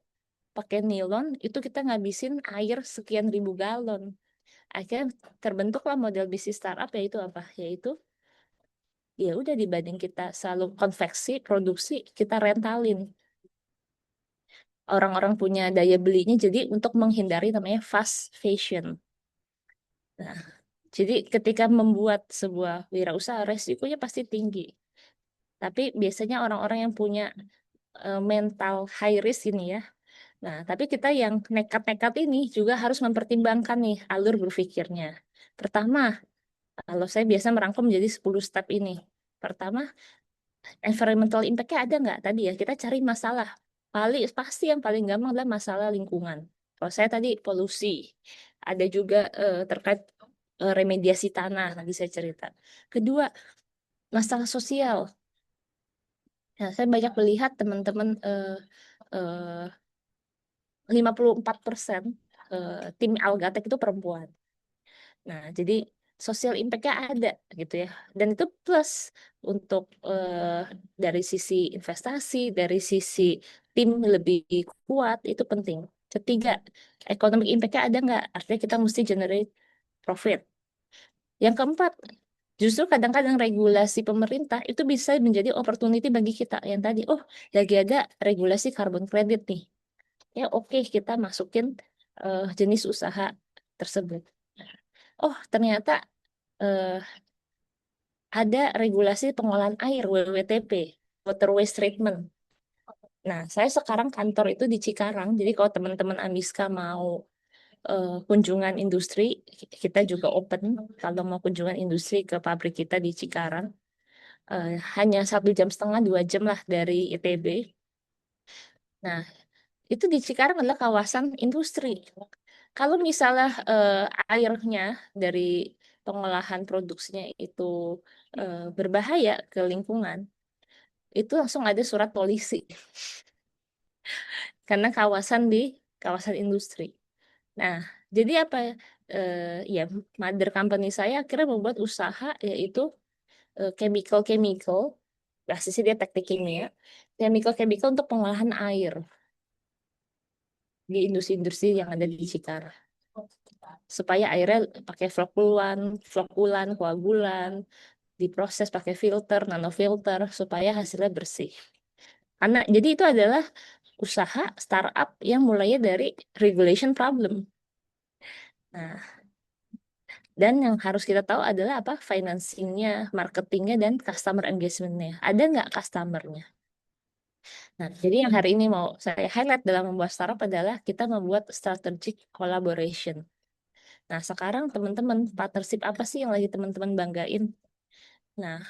pakai nilon, itu kita ngabisin air sekian ribu galon. Akhirnya terbentuklah model bisnis startup yaitu apa? Yaitu ya udah dibanding kita selalu konveksi, produksi, kita rentalin. Orang-orang punya daya belinya jadi untuk menghindari namanya fast fashion. Nah, jadi ketika membuat sebuah wirausaha resikonya pasti tinggi. Tapi biasanya orang-orang yang punya mental high risk ini ya. Nah, tapi kita yang nekat-nekat ini juga harus mempertimbangkan nih alur berpikirnya. Pertama, kalau saya biasa merangkum menjadi 10 step ini. Pertama, environmental impact-nya ada nggak? Tadi ya, kita cari masalah. Pasti yang paling gampang adalah masalah lingkungan. Kalau saya tadi polusi, ada juga terkait remediasi tanah, nanti saya cerita. Kedua, masalah sosial. Nah, saya banyak melihat teman-teman eh, 54% tim Algatek itu perempuan. Nah, jadi social impact-nya ada gitu ya. Dan itu plus untuk dari sisi investasi, dari sisi tim lebih kuat, itu penting. Ketiga, economic impact-nya ada nggak? Artinya kita mesti generate profit. Yang keempat, justru kadang-kadang regulasi pemerintah itu bisa menjadi opportunity bagi kita. Yang tadi, oh lagi ada regulasi carbon credit nih. Ya oke, kita masukin jenis usaha tersebut. Oh ternyata eh, ada regulasi pengolahan air WWTP, Water Waste Treatment. Nah, saya sekarang kantor itu di Cikarang. Jadi kalau teman-teman Amiska mau kunjungan industri, kita juga open. Kalau mau kunjungan industri ke pabrik kita di Cikarang, hanya 1,5 jam, 2 jam lah dari ITB. Nah, itu di Cikarang adalah kawasan industri. Kalau misalnya airnya dari pengolahan produksinya itu berbahaya ke lingkungan, itu langsung ada surat polisi karena kawasan industri. Nah, jadi apa? Ya, mother company saya akhirnya membuat usaha yaitu chemical-chemical, basisnya dia teknik kimia, chemical-chemical untuk pengolahan air di industri-industri yang ada di Cikarang. Supaya airnya pakai flokulan, koagulan, diproses pakai filter, nanofilter, supaya hasilnya bersih. Karena jadi itu adalah usaha startup yang mulainya dari regulation problem. Nah, dan yang harus kita tahu adalah apa? Financingnya, marketingnya, dan customer engagementnya. Ada nggak customernya? Nah, jadi yang hari ini mau saya highlight dalam membuat startup adalah kita membuat strategic collaboration. Nah, sekarang teman-teman, partnership apa sih yang lagi teman-teman banggain? Nah,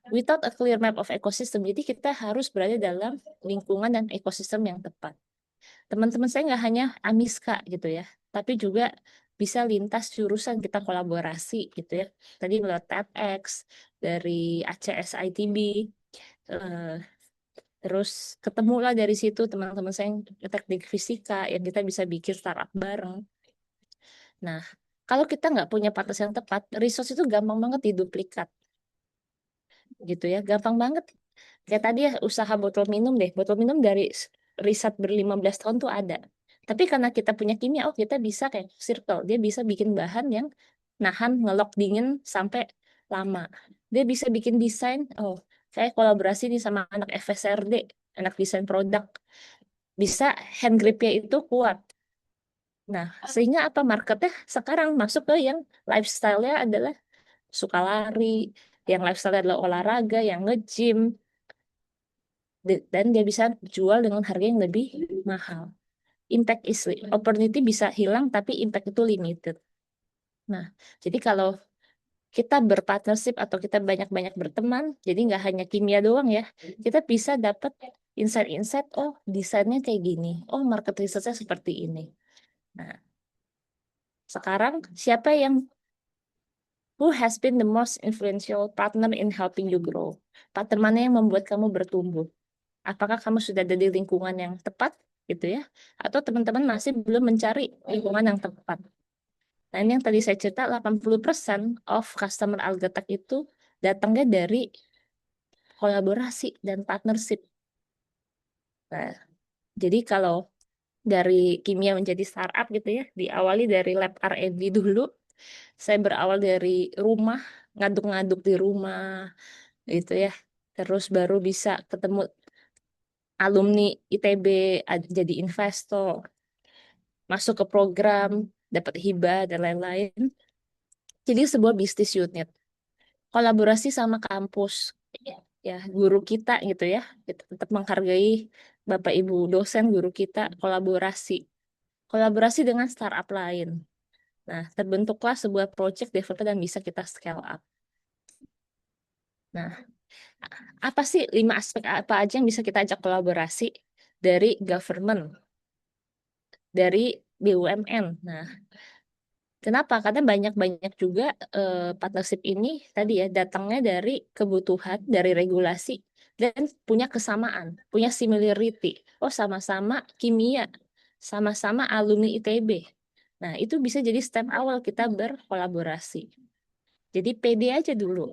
without a clear map of ecosystem, jadi kita harus berada dalam lingkungan dan ekosistem yang tepat. Teman-teman saya nggak hanya Amiska gitu ya, tapi juga bisa lintas jurusan kita kolaborasi gitu ya. Tadi melalui TEDx, dari ACS ITB, eh, terus ketemulah dari situ teman-teman saya yang teknik fisika yang kita bisa bikin startup bareng. Nah, Kalau kita nggak punya partners yang tepat, resource itu gampang banget diduplikat, gitu ya, gampang banget. Kayak tadi ya usaha botol minum deh, botol minum dari riset ber-15 tahun tuh ada. Tapi karena kita punya kimia, oh kita bisa kayak circle, dia bisa bikin bahan yang nahan ngelok dingin sampai lama. Dia bisa bikin desain, oh saya kolaborasi nih sama anak FSRD, anak desain produk. Bisa hand gripnya itu kuat. Nah, sehingga apa marketnya sekarang masuk ke yang lifestyle-nya adalah suka lari, yang lifestyle adalah olahraga, yang nge-gym, dan dia bisa jual dengan harga yang lebih mahal. Impact is opportunity bisa hilang, tapi impact itu limited. Nah, jadi kalau kita berpartnership atau kita banyak-banyak berteman, jadi nggak hanya kimia doang ya, kita bisa dapat insight-insight, oh desainnya kayak gini, oh market research-nya seperti ini. Nah, sekarang siapa yang who has been the most influential partner in helping you grow? Partner mana yang membuat kamu bertumbuh? Apakah kamu sudah ada di lingkungan yang tepat gitu ya? Atau teman-teman masih belum mencari lingkungan yang tepat? Nah, ini yang tadi saya cerita 80% of customer Algatak itu datangnya dari kolaborasi dan partnership. Nah, jadi kalau dari kimia menjadi startup gitu ya, diawali dari lab R&D dulu. Saya berawal dari rumah, ngaduk-ngaduk di rumah gitu ya. Terus baru bisa ketemu alumni ITB, jadi investor, masuk ke program, dapat hibah dan lain-lain. Jadi sebuah bisnis unit, kolaborasi sama kampus, ya guru kita gitu ya, kita tetap menghargai Bapak Ibu dosen guru kita, kolaborasi dengan startup lain. Nah, terbentuklah sebuah project developer dan bisa kita scale up. Nah, apa sih 5 aspek apa aja yang bisa kita ajak kolaborasi dari government, dari BUMN? Nah, kenapa? Karena banyak-banyak juga partnership ini tadi ya datangnya dari kebutuhan, dari regulasi, dan punya kesamaan, punya similarity. Oh, sama-sama kimia, sama-sama alumni ITB. Nah, itu bisa jadi step awal kita berkolaborasi. Jadi pede aja dulu.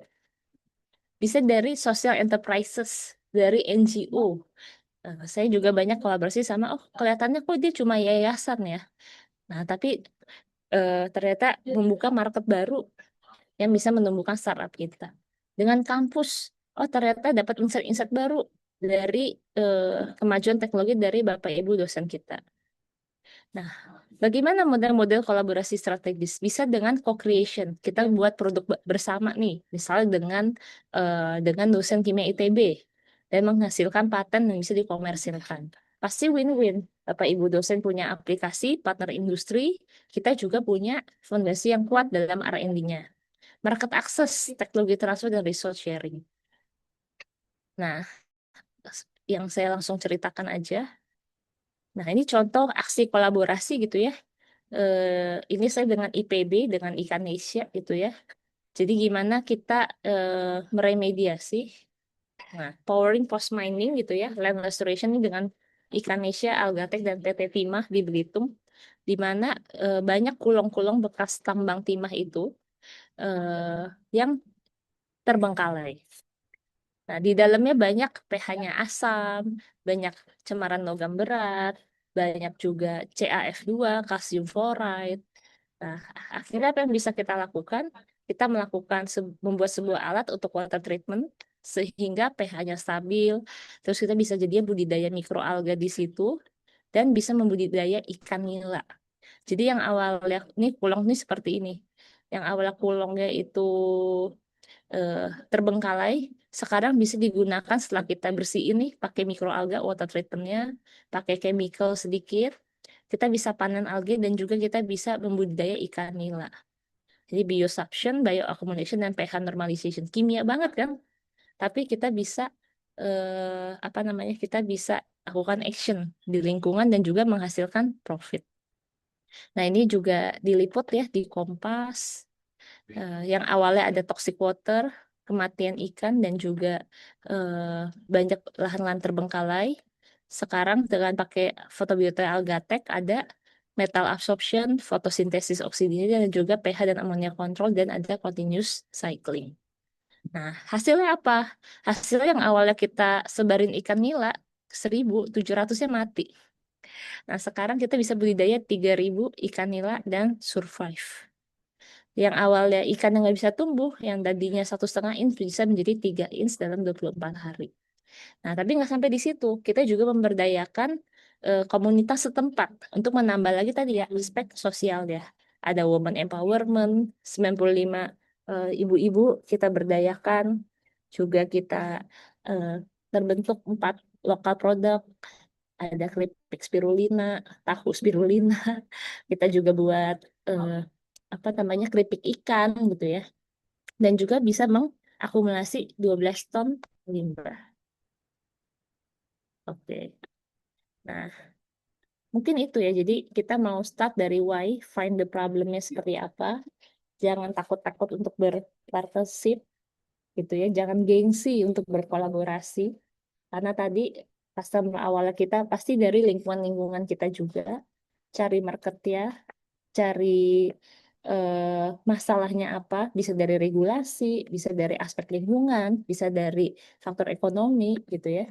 Bisa dari social enterprises, dari NGO. Saya juga banyak kolaborasi sama, oh kelihatannya kok dia cuma yayasan ya. Nah, tapi ternyata membuka market baru yang bisa menumbuhkan startup kita. Dengan kampus, oh ternyata dapat insight-insight baru dari kemajuan teknologi dari Bapak Ibu dosen kita. Nah, bagaimana model-model kolaborasi strategis? Bisa dengan co-creation. Kita buat produk bersama nih, misalnya dengan dosen kimia ITB dan menghasilkan paten yang bisa dikomersilkan. Pasti win-win. Bapak Ibu dosen punya aplikasi, partner industri, kita juga punya fondasi yang kuat dalam R&D-nya. Market access, teknologi transfer, dan resource sharing. Nah, yang saya langsung ceritakan aja. Nah, ini contoh aksi kolaborasi gitu ya. Ini saya dengan IPB, dengan Ikanesia gitu ya. Jadi gimana kita meremediasi, nah, powering post mining gitu ya, land restoration ini dengan Ikanesia, Algatek, dan PT Timah di Belitung, di mana banyak kulong-kulong bekas tambang timah itu yang terbengkalai. Nah, di dalamnya banyak pH-nya asam, banyak cemaran logam berat, banyak juga CaF2, kalsium fluoride. Nah, akhirnya apa yang bisa kita lakukan? Kita membuat sebuah alat untuk water treatment sehingga pH-nya stabil. Terus kita bisa jadi budidaya mikroalga di situ dan bisa membudidaya ikan nila. Jadi yang awalnya ini kulong ini seperti ini. Yang awalnya kulongnya itu terbengkalai, sekarang bisa digunakan setelah kita bersihin nih pakai mikroalga water treatmentnya, pakai chemical sedikit, kita bisa panen algae dan juga kita bisa membudidaya ikan nila. Jadi biosubsumption, bioaccumulation, dan pH normalization. Kimia banget kan? Tapi kita bisa apa namanya? Kita bisa lakukan action di lingkungan dan juga menghasilkan profit. Nah, ini juga diliput ya di Kompas. Yang awalnya ada toxic water, kematian ikan, dan juga banyak lahan-lahan terbengkalai. Sekarang dengan pakai fotobiota Algatek ada metal absorption, fotosintesis oksidasi, dan juga pH dan ammonia control, dan ada continuous cycling. Nah, hasilnya apa? Hasilnya yang awalnya kita sebarin ikan nila 1.700-nya mati. Nah, sekarang kita bisa budidaya 3.000 ikan nila dan survive. Yang awalnya ikan yang nggak bisa tumbuh, yang tadinya 1,5 inch bisa menjadi 3 inch dalam 24 hari. Nah, tapi nggak sampai di situ. Kita juga memberdayakan komunitas setempat untuk menambah lagi tadi ya aspek sosial ya. Ada woman empowerment, 95 ibu-ibu kita berdayakan. Juga kita eh, terbentuk 4 lokal produk. Ada keripik spirulina, tahu spirulina. Kita juga buat eh, apa namanya keripik ikan gitu ya. Dan juga bisa mengakumulasi 12 ton limbah. Oke. Nah, mungkin itu ya. Jadi kita mau start dari why, find the problemnya seperti apa. Jangan takut-takut untuk berpartnership gitu ya. Jangan gengsi untuk berkolaborasi. Karena tadi customer awalnya kita pasti dari lingkungan-lingkungan kita juga. Cari marketnya, cari masalahnya apa. Bisa dari regulasi, bisa dari aspek lingkungan, bisa dari faktor ekonomi gitu ya.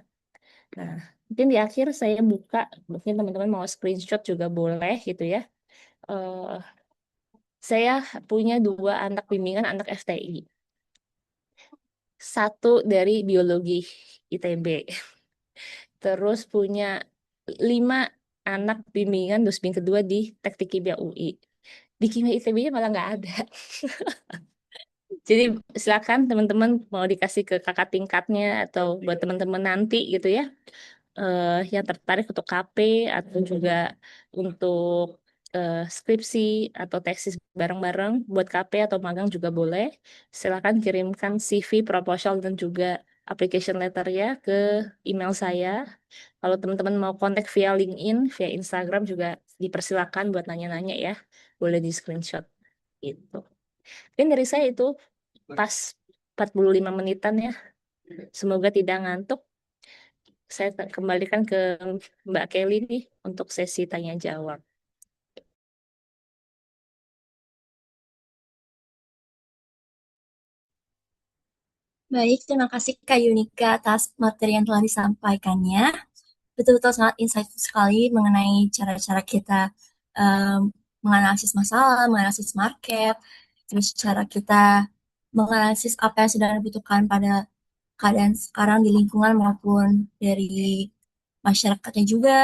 Nah, mungkin di akhir saya buka, mungkin teman-teman mau screenshot juga boleh gitu ya. Eh, saya punya 2 anak bimbingan, anak FTI. Satu dari biologi ITB. Terus punya 5 anak bimbingan dosbing kedua di Teknik Kimia UI. Di Kimia ITB-nya malah nggak ada. Jadi silakan teman-teman mau dikasih ke kakak tingkatnya atau buat teman-teman nanti gitu ya. Yang tertarik untuk KP atau juga untuk skripsi atau tesis bareng-bareng buat KP atau magang juga boleh. Silakan kirimkan CV, proposal dan juga application letter ya ke email saya. Kalau teman-teman mau kontak via LinkedIn, via Instagram juga dipersilakan buat nanya-nanya ya. Boleh di screenshot gitu. Mungkin dari saya itu pas 45 menitan ya. Semoga tidak ngantuk. Saya kembalikan ke Mbak Kelly nih untuk sesi tanya jawab. Baik, terima kasih Kak Yunika atas materi yang telah disampaikannya. Betul-betul sangat insightful sekali mengenai cara-cara kita em, menganalisis masalah, menganalisis market, terus cara kita menganalisis apa yang sedang dibutuhkan pada keadaan sekarang di lingkungan maupun dari masyarakatnya juga.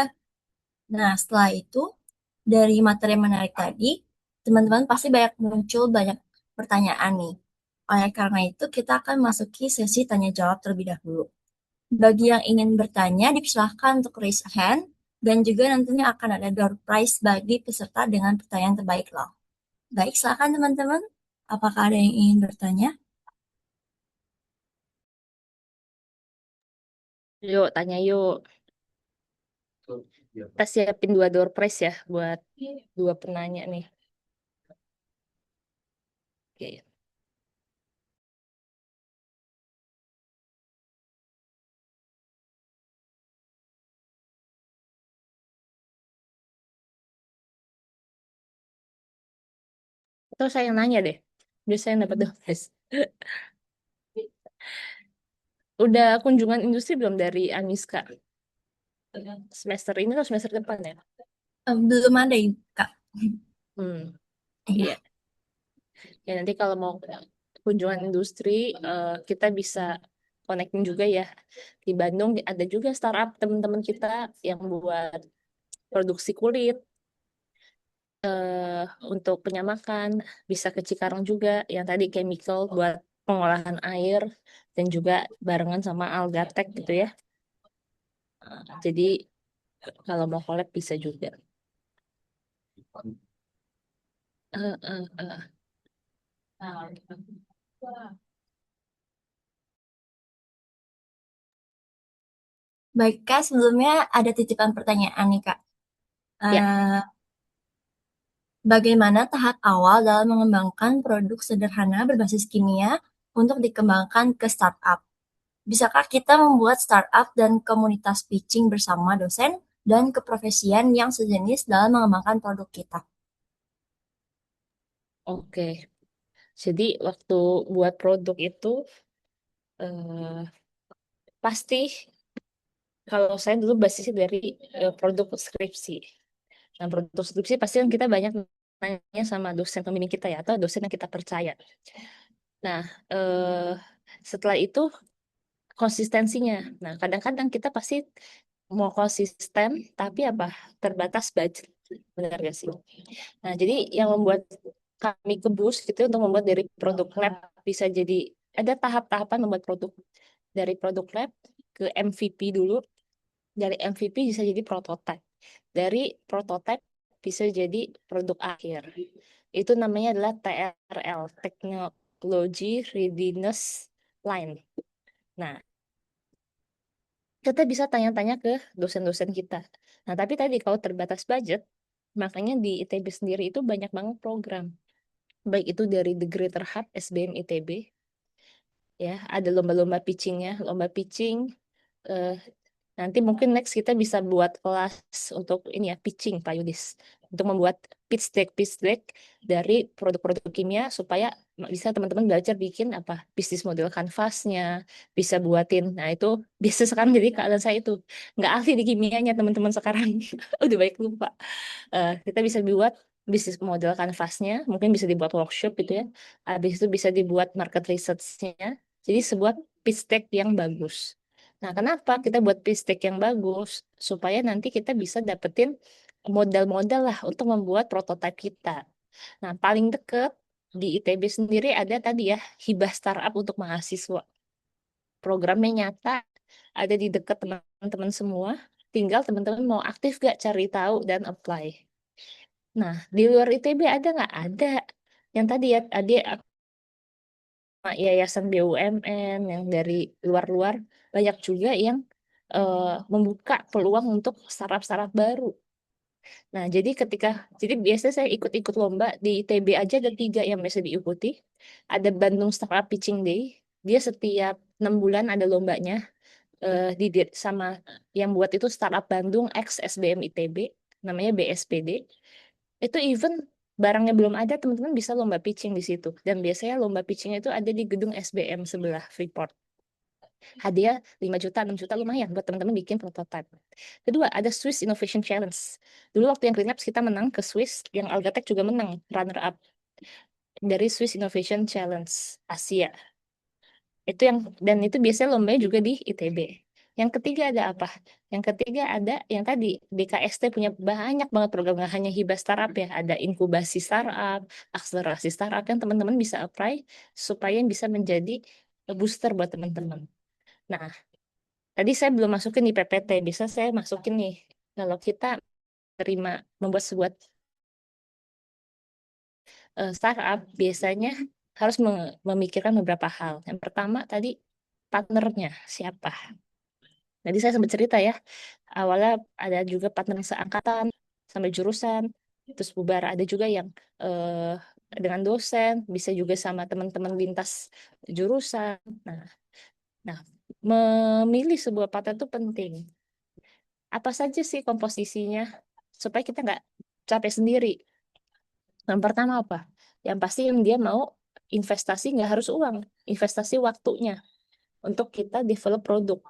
Nah, setelah itu, dari materi yang menarik tadi, teman-teman pasti muncul banyak pertanyaan nih. Oleh karena itu, kita akan masuki sesi tanya jawab terlebih dahulu. Bagi yang ingin bertanya, dipersilahkan untuk raise hand, dan juga nantinya akan ada door prize bagi peserta dengan pertanyaan terbaik loh. Baik, silakan teman-teman. Apakah ada yang ingin bertanya? Yuk, tanya yuk. Kita siapin 2 door prize ya buat 2 penanya nih. Oke. Atau saya yang nanya deh. Biar saya yang dapat door prize. Udah kunjungan industri belum dari Aniska? Semester ini atau semester depan ya? Belum ada, Kak. Hmm, Iya. iya. Ya nanti kalau mau kunjungan industri, kita bisa connecting juga ya. Di Bandung ada juga startup teman-teman kita yang buat produksi kulit untuk penyamakan. Bisa ke Cikarang juga yang tadi chemical buat pengolahan air dan juga barengan sama Algatech gitu ya. Jadi kalau mau collab bisa juga. Eh, eh, eh. Baik, Kak. Sebelumnya ada titipan pertanyaan nih, Kak. Ya, Eh, Bagaimana tahap awal dalam mengembangkan produk sederhana berbasis kimia untuk dikembangkan ke startup? Bisakah kita membuat startup dan komunitas pitching bersama dosen dan keprofesian yang sejenis dalam mengembangkan produk kita. Oke, jadi waktu buat produk itu eh, pasti kalau saya dulu basisnya dari produk skripsi. Nah, produk skripsi pasti kan kita banyak nanya sama dosen pembimbing kita ya, atau dosen yang kita percaya. Nah, eh, setelah itu konsistensinya. Nah, kadang-kadang kita pasti mau konsisten, tapi apa? Terbatas budget. Benar gak sih? Nah, jadi yang membuat kami kebus gitu untuk membuat dari produk lab bisa jadi ada tahap-tahapan membuat produk dari produk lab ke MVP dulu, dari MVP bisa jadi prototype, dari prototype bisa jadi produk akhir. Itu namanya adalah TRL, Technology Readiness Line. Nah, kita bisa tanya-tanya ke dosen-dosen kita. Nah, tapi tadi kalau terbatas budget, makanya di ITB sendiri itu banyak banget program. Baik itu dari The Greater Hub, SBM ITB, ya, ada lomba-lomba pitchingnya, lomba pitching. eh, Nanti mungkin next kita bisa buat kelas untuk ini ya, pitching, Pak Yudis. Untuk membuat pitch deck dari produk-produk kimia supaya bisa teman-teman belajar bikin apa bisnis model kanvasnya, bisa buatin. Nah itu bisa sekarang jadi keadaan saya itu nggak ahli di kimianya teman-teman sekarang. Udah baik lupa. Kita bisa buat bisnis model kanvasnya, mungkin bisa dibuat workshop gitu ya. Habis itu bisa dibuat market research-nya. Jadi sebuah pitch deck yang bagus. Nah, kenapa kita buat pitch deck yang bagus? Supaya nanti kita bisa dapetin modal-modal lah untuk membuat prototipe kita. Nah, paling deket di ITB sendiri ada tadi ya, hibah startup untuk mahasiswa. Programnya nyata, ada di dekat teman-teman semua. Tinggal teman-teman mau aktif gak cari tahu dan apply. Nah, di luar ITB ada nggak? Ada. Yang tadi ya, yayasan BUMN yang dari luar-luar banyak juga yang membuka peluang untuk startup-startup baru. Nah, jadi biasanya saya ikut-ikut lomba di ITB aja ada 3 yang biasa diikuti. Ada Bandung Startup Pitching Day. Dia setiap 6 bulan ada lombanya sama yang buat itu Startup Bandung X SBM ITB, namanya BSPD. Itu even barangnya belum ada, teman-teman bisa lomba pitching di situ. Dan biasanya lomba pitching itu ada di gedung SBM sebelah Freeport. Hadiah 5 juta, 6 juta lumayan buat teman-teman bikin prototype. Kedua, ada Swiss Innovation Challenge. Dulu waktu yang Green Labs kita menang ke Swiss, yang Algatech juga menang, runner up dari Swiss Innovation Challenge Asia. Dan itu biasanya lombanya juga di ITB. Yang ketiga ada apa? Yang ketiga ada yang tadi BKST punya banyak banget program, nggak hanya hibah startup ya, ada inkubasi startup, akselerasi startup yang teman-teman bisa apply supaya bisa menjadi booster buat teman-teman. Nah, tadi saya belum masukin di PPT, bisa saya masukin nih. Kalau kita terima membuat sebuah startup, biasanya harus memikirkan beberapa hal. Yang pertama tadi partnernya siapa. Tadi saya sempat cerita ya, awalnya ada juga partner yang seangkatan sampai jurusan, terus bubar. Ada juga yang eh, dengan dosen, bisa juga sama teman-teman lintas jurusan. Nah, nah, memilih sebuah partner itu penting. Apa saja sih komposisinya supaya kita nggak capek sendiri? Yang pertama apa? Yang pasti yang dia mau investasi nggak harus uang, investasi waktunya untuk kita develop produk.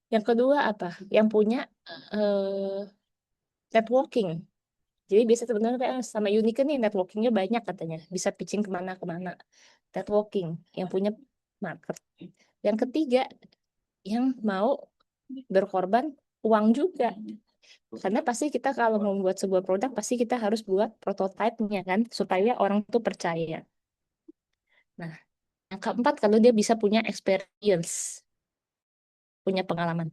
Yang kedua apa? Yang punya eh, networking. Jadi biasa teman-teman kayak sama Unique nih networkingnya banyak katanya, bisa pitching kemana-kemana. Networking yang punya market. Yang ketiga, yang mau berkorban uang juga. Karena pasti kita kalau membuat sebuah produk, pasti kita harus buat prototipenya kan, supaya orang tuh percaya. Nah, yang keempat, kalau dia bisa punya experience, punya pengalaman.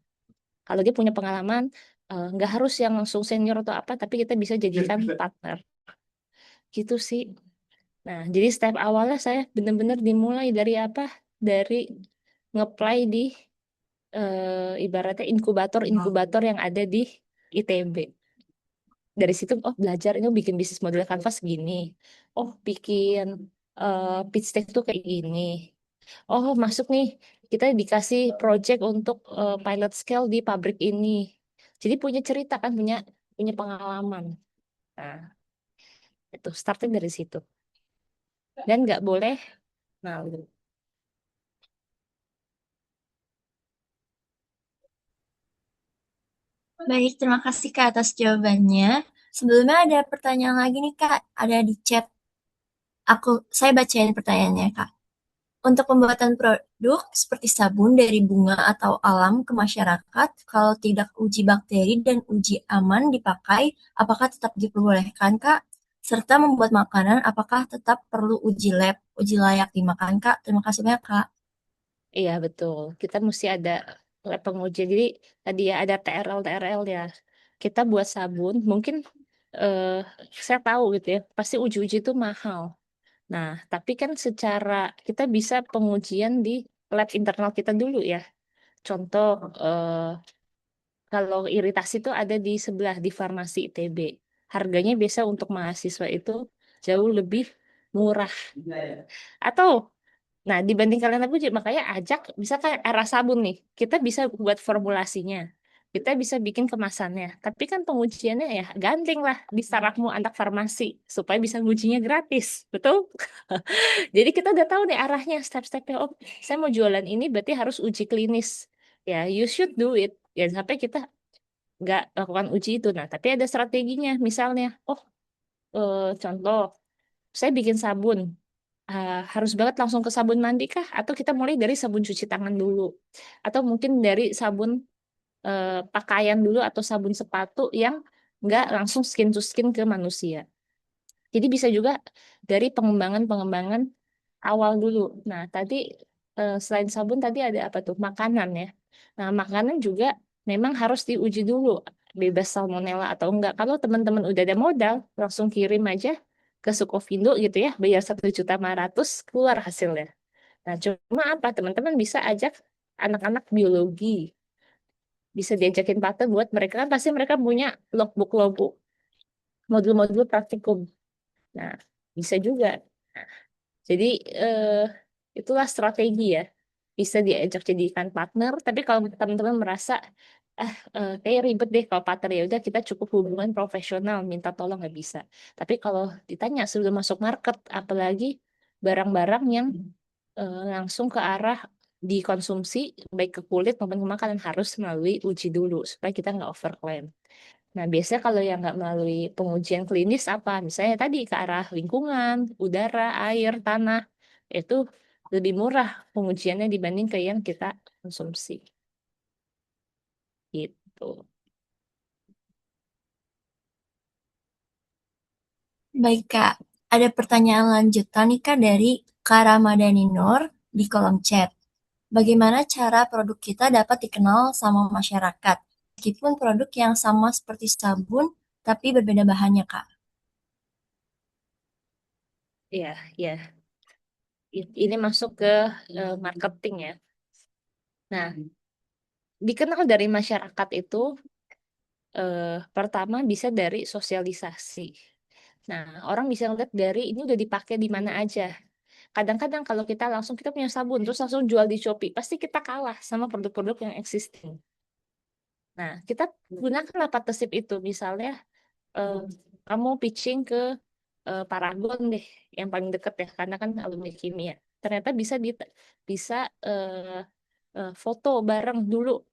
Kalau dia punya pengalaman, nggak harus yang langsung senior atau apa, tapi kita bisa jadikan partner. Gitu sih. Nah, jadi step awalnya saya benar-benar dimulai dari apa? Dari ngeplay di ibaratnya inkubator-inkubator yang ada di ITB. Dari situ, oh belajar ini bikin bisnis model kanvas gini. Oh, bikin pitch deck tuh kayak gini. Oh, masuk nih, kita dikasih project untuk pilot scale di pabrik ini. Jadi punya cerita kan, punya punya pengalaman. Nah, itu starting dari situ. Dan nggak boleh malu. Baik, terima kasih Kak atas jawabannya. Sebelumnya ada pertanyaan lagi nih Kak, ada di chat. Saya bacain pertanyaannya Kak. Untuk pembuatan produk seperti sabun dari bunga atau alam ke masyarakat, kalau tidak uji bakteri dan uji aman dipakai, apakah tetap diperbolehkan, Kak? Serta membuat makanan, apakah tetap perlu uji lab, uji layak dimakan, Kak? Terima kasih banyak, Kak. Iya, betul. Kita mesti ada lab pengujian. Jadi tadi ya ada TRL ya. Kita buat sabun, mungkin eh, saya tahu gitu ya, pasti uji-uji itu mahal. Nah, tapi kan secara kita bisa pengujian di lab internal kita dulu ya. Contoh, kalau iritasi itu ada di sebelah di Farmasi ITB. Harganya biasa untuk mahasiswa itu jauh lebih murah. Atau, nah dibanding kalian aku makanya ajak, misalkan arah sabun nih, kita bisa buat formulasinya. Kita bisa bikin kemasannya. Tapi kan pengujiannya ya gandeng lah di startupmu anak farmasi supaya bisa ngujinya gratis. Betul? Jadi kita udah tahu nih arahnya, step-stepnya. Oh, saya mau jualan ini berarti harus uji klinis. Ya, you should do it. Ya, sampai kita nggak lakukan uji itu. Nah, tapi ada strateginya. Misalnya, oh, contoh, saya bikin sabun. Harus banget langsung ke sabun mandi kah? Atau kita mulai dari sabun cuci tangan dulu? Atau mungkin dari sabun pakaian dulu atau sabun sepatu yang nggak langsung skin to skin ke manusia. Jadi bisa juga dari pengembangan-pengembangan awal dulu. Nah, tadi selain sabun tadi ada apa tuh? Makanan ya. Nah, makanan juga memang harus diuji dulu bebas salmonella atau enggak. Kalau teman-teman udah ada modal, langsung kirim aja ke Sukovindo gitu ya, bayar 1.500.000 keluar hasilnya. Nah, cuma apa? Teman-teman bisa ajak anak-anak biologi, bisa diajakin partner buat mereka kan pasti mereka punya logbook modul-modul praktikum. Nah, bisa juga. Jadi eh, itulah strategi ya. Bisa diajak jadikan partner, tapi kalau teman-teman merasa kayak ribet deh kalau partner ya udah kita cukup hubungan profesional, minta tolong nggak bisa. Tapi kalau ditanya sebelum masuk market, apalagi barang-barang yang langsung ke arah dikonsumsi baik ke kulit maupun ke makanan harus melalui uji dulu supaya kita nggak overclaim. Nah, biasanya kalau yang nggak melalui pengujian klinis apa? Misalnya tadi ke arah lingkungan, udara, air, tanah, itu lebih murah pengujiannya dibanding ke yang kita konsumsi. Gitu. Baik, Kak. Ada pertanyaan lanjutan nih, Kak, dari Kak Ramadhani Nur di kolom chat. Bagaimana cara produk kita dapat dikenal sama masyarakat? Meskipun produk yang sama seperti sabun, tapi berbeda bahannya, Kak. Ya, ya. Ini masuk ke marketing ya. Nah, dikenal dari masyarakat itu pertama bisa dari sosialisasi. Nah, orang bisa ngeliat dari ini udah dipakai di mana aja. Kadang-kadang kalau kita langsung kita punya sabun terus langsung jual di Shopee, pasti kita kalah sama produk-produk yang existing. Nah, kita gunakanlah partnership itu. Misalnya eh, kamu pitching ke Paragon deh, yang paling deket ya, karena kan alumni kimia. Ternyata bisa foto bareng dulu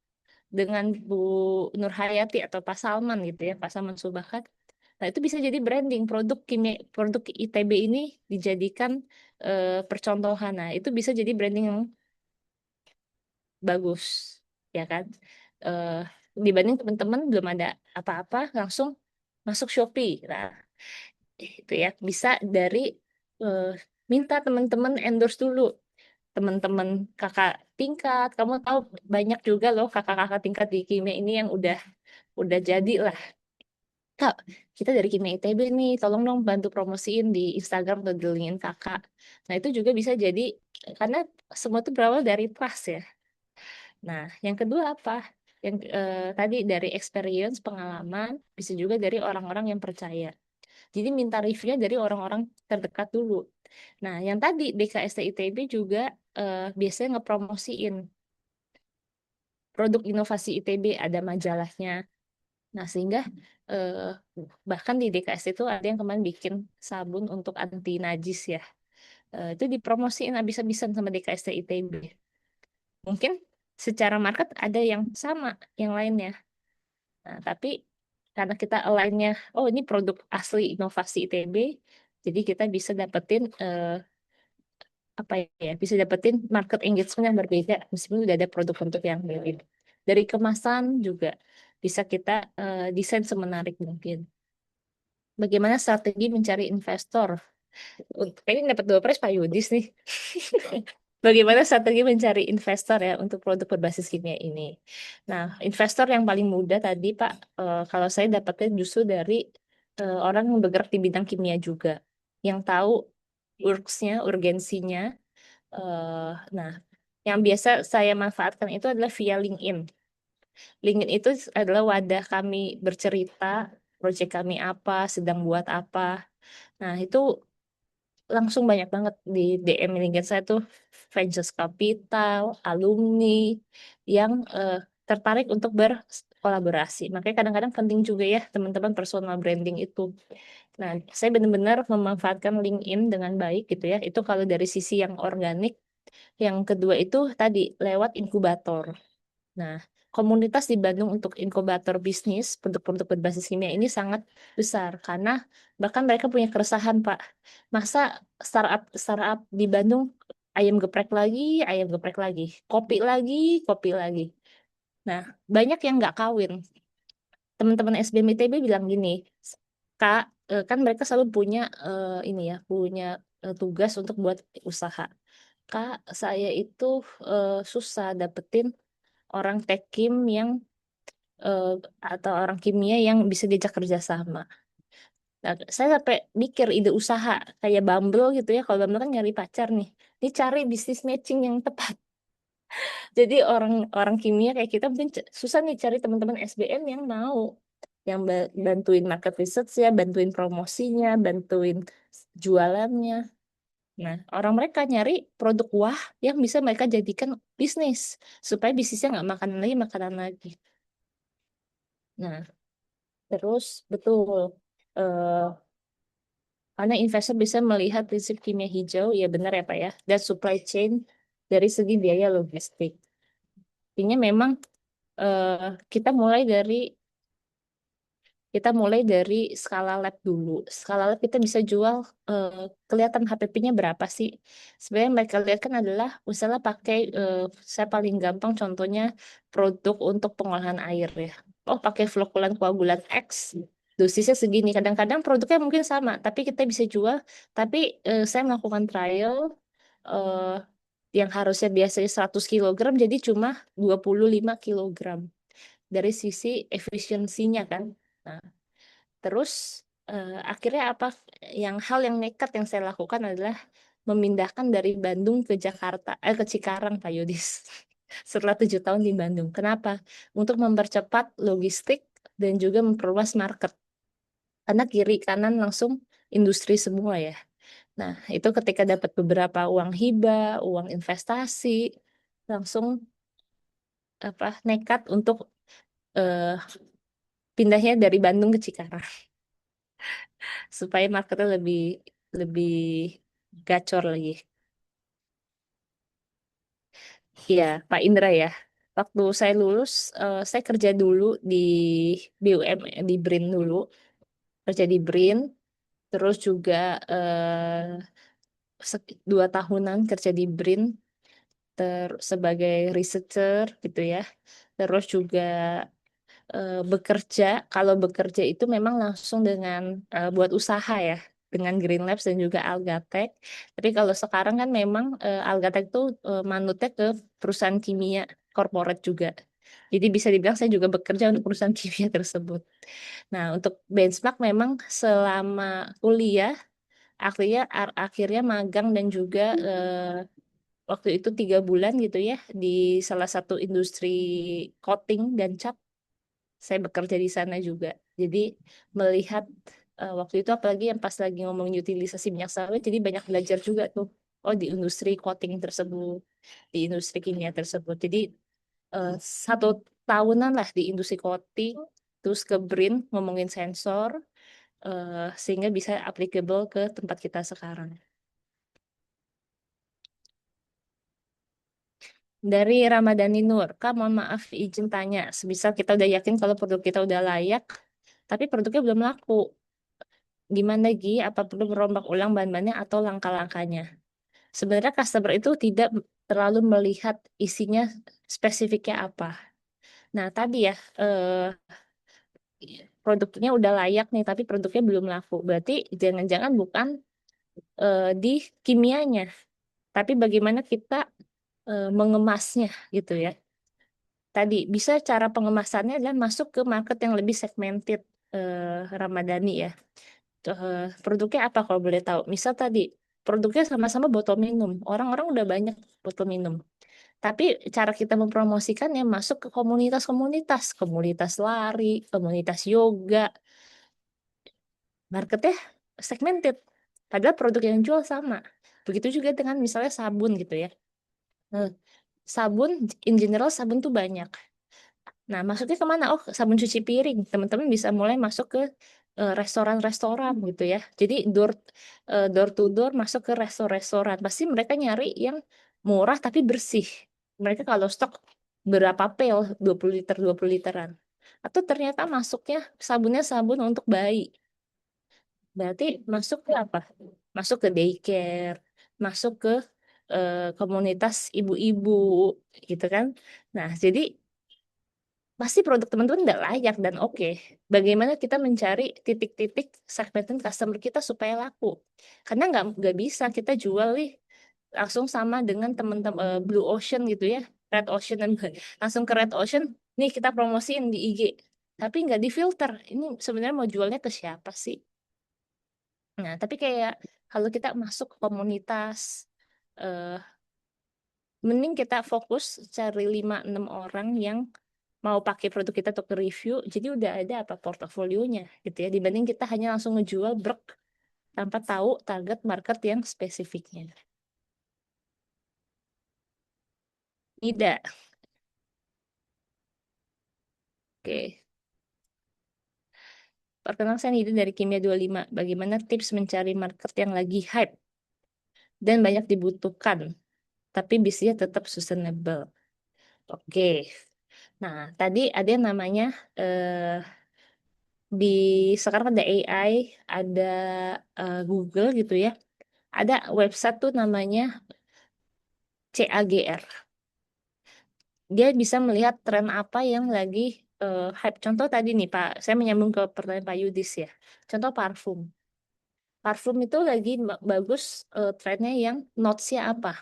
dengan Bu Nur Hayati atau Pak Salman gitu ya, Pak Salman Subahkan. Nah, itu bisa jadi branding produk ITB ini dijadikan percontohan. Nah, itu bisa jadi branding yang bagus, ya kan? Eh, Dibanding teman-teman belum ada apa-apa langsung masuk Shopee. Nah, itu ya bisa dari eh, minta teman-teman endorse dulu. Teman-teman kakak tingkat, kamu tahu banyak juga loh kakak-kakak tingkat di kimia ini yang udah jadi lah. Kak, kita dari Kimia ITB nih, tolong dong bantu promosiin di Instagram atau di LinkedIn kakak. Nah, itu juga bisa jadi, karena semua itu berawal dari trust ya. Nah, yang kedua apa? Yang tadi dari experience, pengalaman, bisa juga dari orang-orang yang percaya. Jadi minta reviewnya dari orang-orang terdekat dulu. Nah, yang tadi DKST ITB juga biasanya ngepromosiin produk inovasi ITB, ada majalahnya, Nah, sehingga eh, bahkan di DKS itu ada yang kemarin bikin sabun untuk anti najis ya. Itu dipromosiin habis-habisan sama DKST ITB. Mungkin secara market ada yang sama, yang lainnya. Nah, tapi karena kita align-nya, oh ini produk asli inovasi ITB, jadi kita bisa dapetin apa ya, bisa dapetin market engagement yang berbeda meskipun udah ada produk-produk yang berbeda. Dari kemasan juga bisa kita desain semenarik mungkin. Bagaimana strategi mencari investor? Kayaknya dapat dua prize Pak Yudis nih. Bagaimana strategi mencari investor ya untuk produk berbasis kimia ini? Nah, investor yang paling mudah tadi Pak, kalau saya dapatnya justru dari orang yang bergerak di bidang kimia juga, yang tahu works-nya, urgensinya. Nah, yang biasa saya manfaatkan itu adalah via LinkedIn. LinkedIn itu adalah wadah kami bercerita, proyek kami apa, sedang buat apa. Nah, itu langsung banyak banget di DM LinkedIn saya tuh ventures capital, alumni yang tertarik untuk berkolaborasi. Makanya kadang-kadang penting juga ya teman-teman personal branding itu. Nah, saya benar-benar memanfaatkan LinkedIn dengan baik gitu ya. Itu kalau dari sisi yang organik. Yang kedua itu tadi lewat inkubator. Nah, komunitas di Bandung untuk inkubator bisnis produk-produk berbasis kimia ini sangat besar karena bahkan mereka punya keresahan, Pak. Masa startup startup di Bandung ayam geprek lagi, kopi lagi, kopi lagi. Nah, banyak yang nggak kawin. Teman-teman SBM ITB bilang gini, Kak, kan mereka selalu punya ini ya, punya tugas untuk buat usaha. Kak, saya itu susah dapetin orang tekim yang eh, atau orang kimia yang bisa diajak kerja sama. Nah, saya sampai mikir ide usaha kayak Bumble gitu ya. Kalau Bumble kan nyari pacar nih. Ini cari bisnis matching yang tepat. Jadi orang kimia kayak kita mungkin susah nih cari teman-teman SBM yang mau yang bantuin market research ya, bantuin promosinya, bantuin jualannya. Nah, orang mereka nyari produk wah yang bisa mereka jadikan bisnis supaya bisnisnya nggak makanan lagi. Nah, terus betul. eh Karena investor bisa melihat prinsip kimia hijau, ya benar ya Pak ya, dan supply chain dari segi biaya logistik. Artinya memang eh, kita mulai dari kita mulai dari skala lab dulu. Skala lab kita bisa jual eh, kelihatan HPP-nya berapa sih? Sebenarnya mereka lihat kan adalah misalnya pakai saya paling gampang contohnya produk untuk pengolahan air ya. Oh pakai flokulan koagulan X. Dosisnya segini. Kadang-kadang produknya mungkin sama, tapi kita bisa jual. Tapi saya melakukan trial eh, yang harusnya biasanya 100 kilogram jadi cuma 25 kilogram dari sisi efisiensinya kan. Nah, terus akhirnya apa hal yang nekat yang saya lakukan adalah memindahkan dari Bandung ke Jakarta, ke Cikarang, Pak Yudis. Setelah 7 tahun di Bandung. Kenapa? Untuk mempercepat logistik dan juga memperluas market. Karena kiri kanan langsung industri semua ya. Nah, itu ketika dapat beberapa uang hibah, uang investasi, langsung apa nekat untuk eh, pindahnya dari Bandung ke Cikarang supaya marketnya lebih lebih gacor lagi. Iya, Pak Indra ya. Waktu saya lulus, saya kerja dulu di BUMN, di BRIN dulu. Kerja di BRIN, terus juga 2 tahunan kerja di BRIN sebagai researcher gitu ya. Terus juga bekerja, kalau bekerja itu memang langsung dengan buat usaha ya, dengan Green Labs dan juga Algatech. Tapi kalau sekarang kan memang Algatech tuh manutnya ke perusahaan kimia corporate juga. Jadi bisa dibilang saya juga bekerja untuk perusahaan kimia tersebut. Nah, untuk benchmark memang selama kuliah, akhirnya magang dan juga waktu itu 3 bulan gitu ya di salah satu industri coating dan cat saya bekerja di sana juga. Jadi melihat waktu itu apalagi yang pas lagi ngomongin utilisasi minyak sawit, jadi banyak belajar juga tuh. Oh di industri coating tersebut, di industri kimia tersebut. Jadi 1 tahunan lah di industri coating. terus ke BRIN ngomongin sensor, sehingga bisa applicable ke tempat kita sekarang. Dari Ramadhani Nur, Kak, mohon maaf izin tanya, sebisa kita udah yakin kalau produk kita udah layak, tapi produknya belum laku. Gimana Gi? Apa perlu merombak ulang bahan-bahannya atau langkah-langkahnya? Sebenarnya customer itu tidak terlalu melihat isinya spesifiknya apa. Nah, tadi ya, produknya udah layak nih, tapi produknya belum laku. Berarti jangan-jangan bukan di kimianya, tapi bagaimana kita mengemasnya gitu ya. Tadi bisa cara pengemasannya adalah masuk ke market yang lebih segmented, Ramadhani ya. Produknya apa kalau boleh tahu? Misal tadi produknya sama-sama botol minum. Orang-orang udah banyak botol minum. Tapi cara kita mempromosikannya masuk ke komunitas-komunitas, komunitas lari, komunitas yoga, marketnya segmented. Padahal produk yang jual sama. Begitu juga dengan misalnya sabun gitu ya. Nah, sabun, in general sabun tuh banyak. Nah, masuknya kemana? Oh, sabun cuci piring. Teman-teman bisa mulai masuk ke restoran-restoran gitu ya. Jadi door to door masuk ke restoran. Pasti mereka nyari yang murah tapi bersih. Mereka kalau stok berapa pel, 20 liter, 20 literan. Atau ternyata masuknya sabunnya sabun untuk bayi. Berarti masuk ke apa? Masuk ke daycare, masuk ke komunitas ibu-ibu gitu kan. Nah, jadi pasti produk teman-teman tidak layak dan oke. Bagaimana kita mencari titik-titik segmented customer kita supaya laku? Karena nggak bisa kita jual nih langsung sama dengan teman-teman Blue Ocean gitu ya, Red Ocean dan langsung ke Red Ocean. Nih kita promosiin di IG, tapi nggak difilter. Ini sebenarnya mau jualnya ke siapa sih? Nah, tapi kayak kalau kita masuk ke komunitas, eh, mending kita fokus cari 5-6 orang yang mau pakai produk kita untuk review, jadi udah ada apa portofolionya gitu ya, dibanding kita hanya langsung ngejual brek tanpa tahu target market yang spesifiknya. Tidak. Oke. Perkenalkan saya Nida dari Kimia 25. Bagaimana tips mencari market yang lagi hype dan banyak dibutuhkan, tapi bisnisnya tetap sustainable. Oke. Nah, tadi ada yang namanya eh, di sekarang ada AI, ada Google gitu ya. Ada website tuh namanya CAGR. Dia bisa melihat tren apa yang lagi hype. Contoh tadi nih Pak, saya menyambung ke pertanyaan Pak Yudis ya. Contoh parfum. Parfum itu lagi bagus trennya yang notes-nya apa.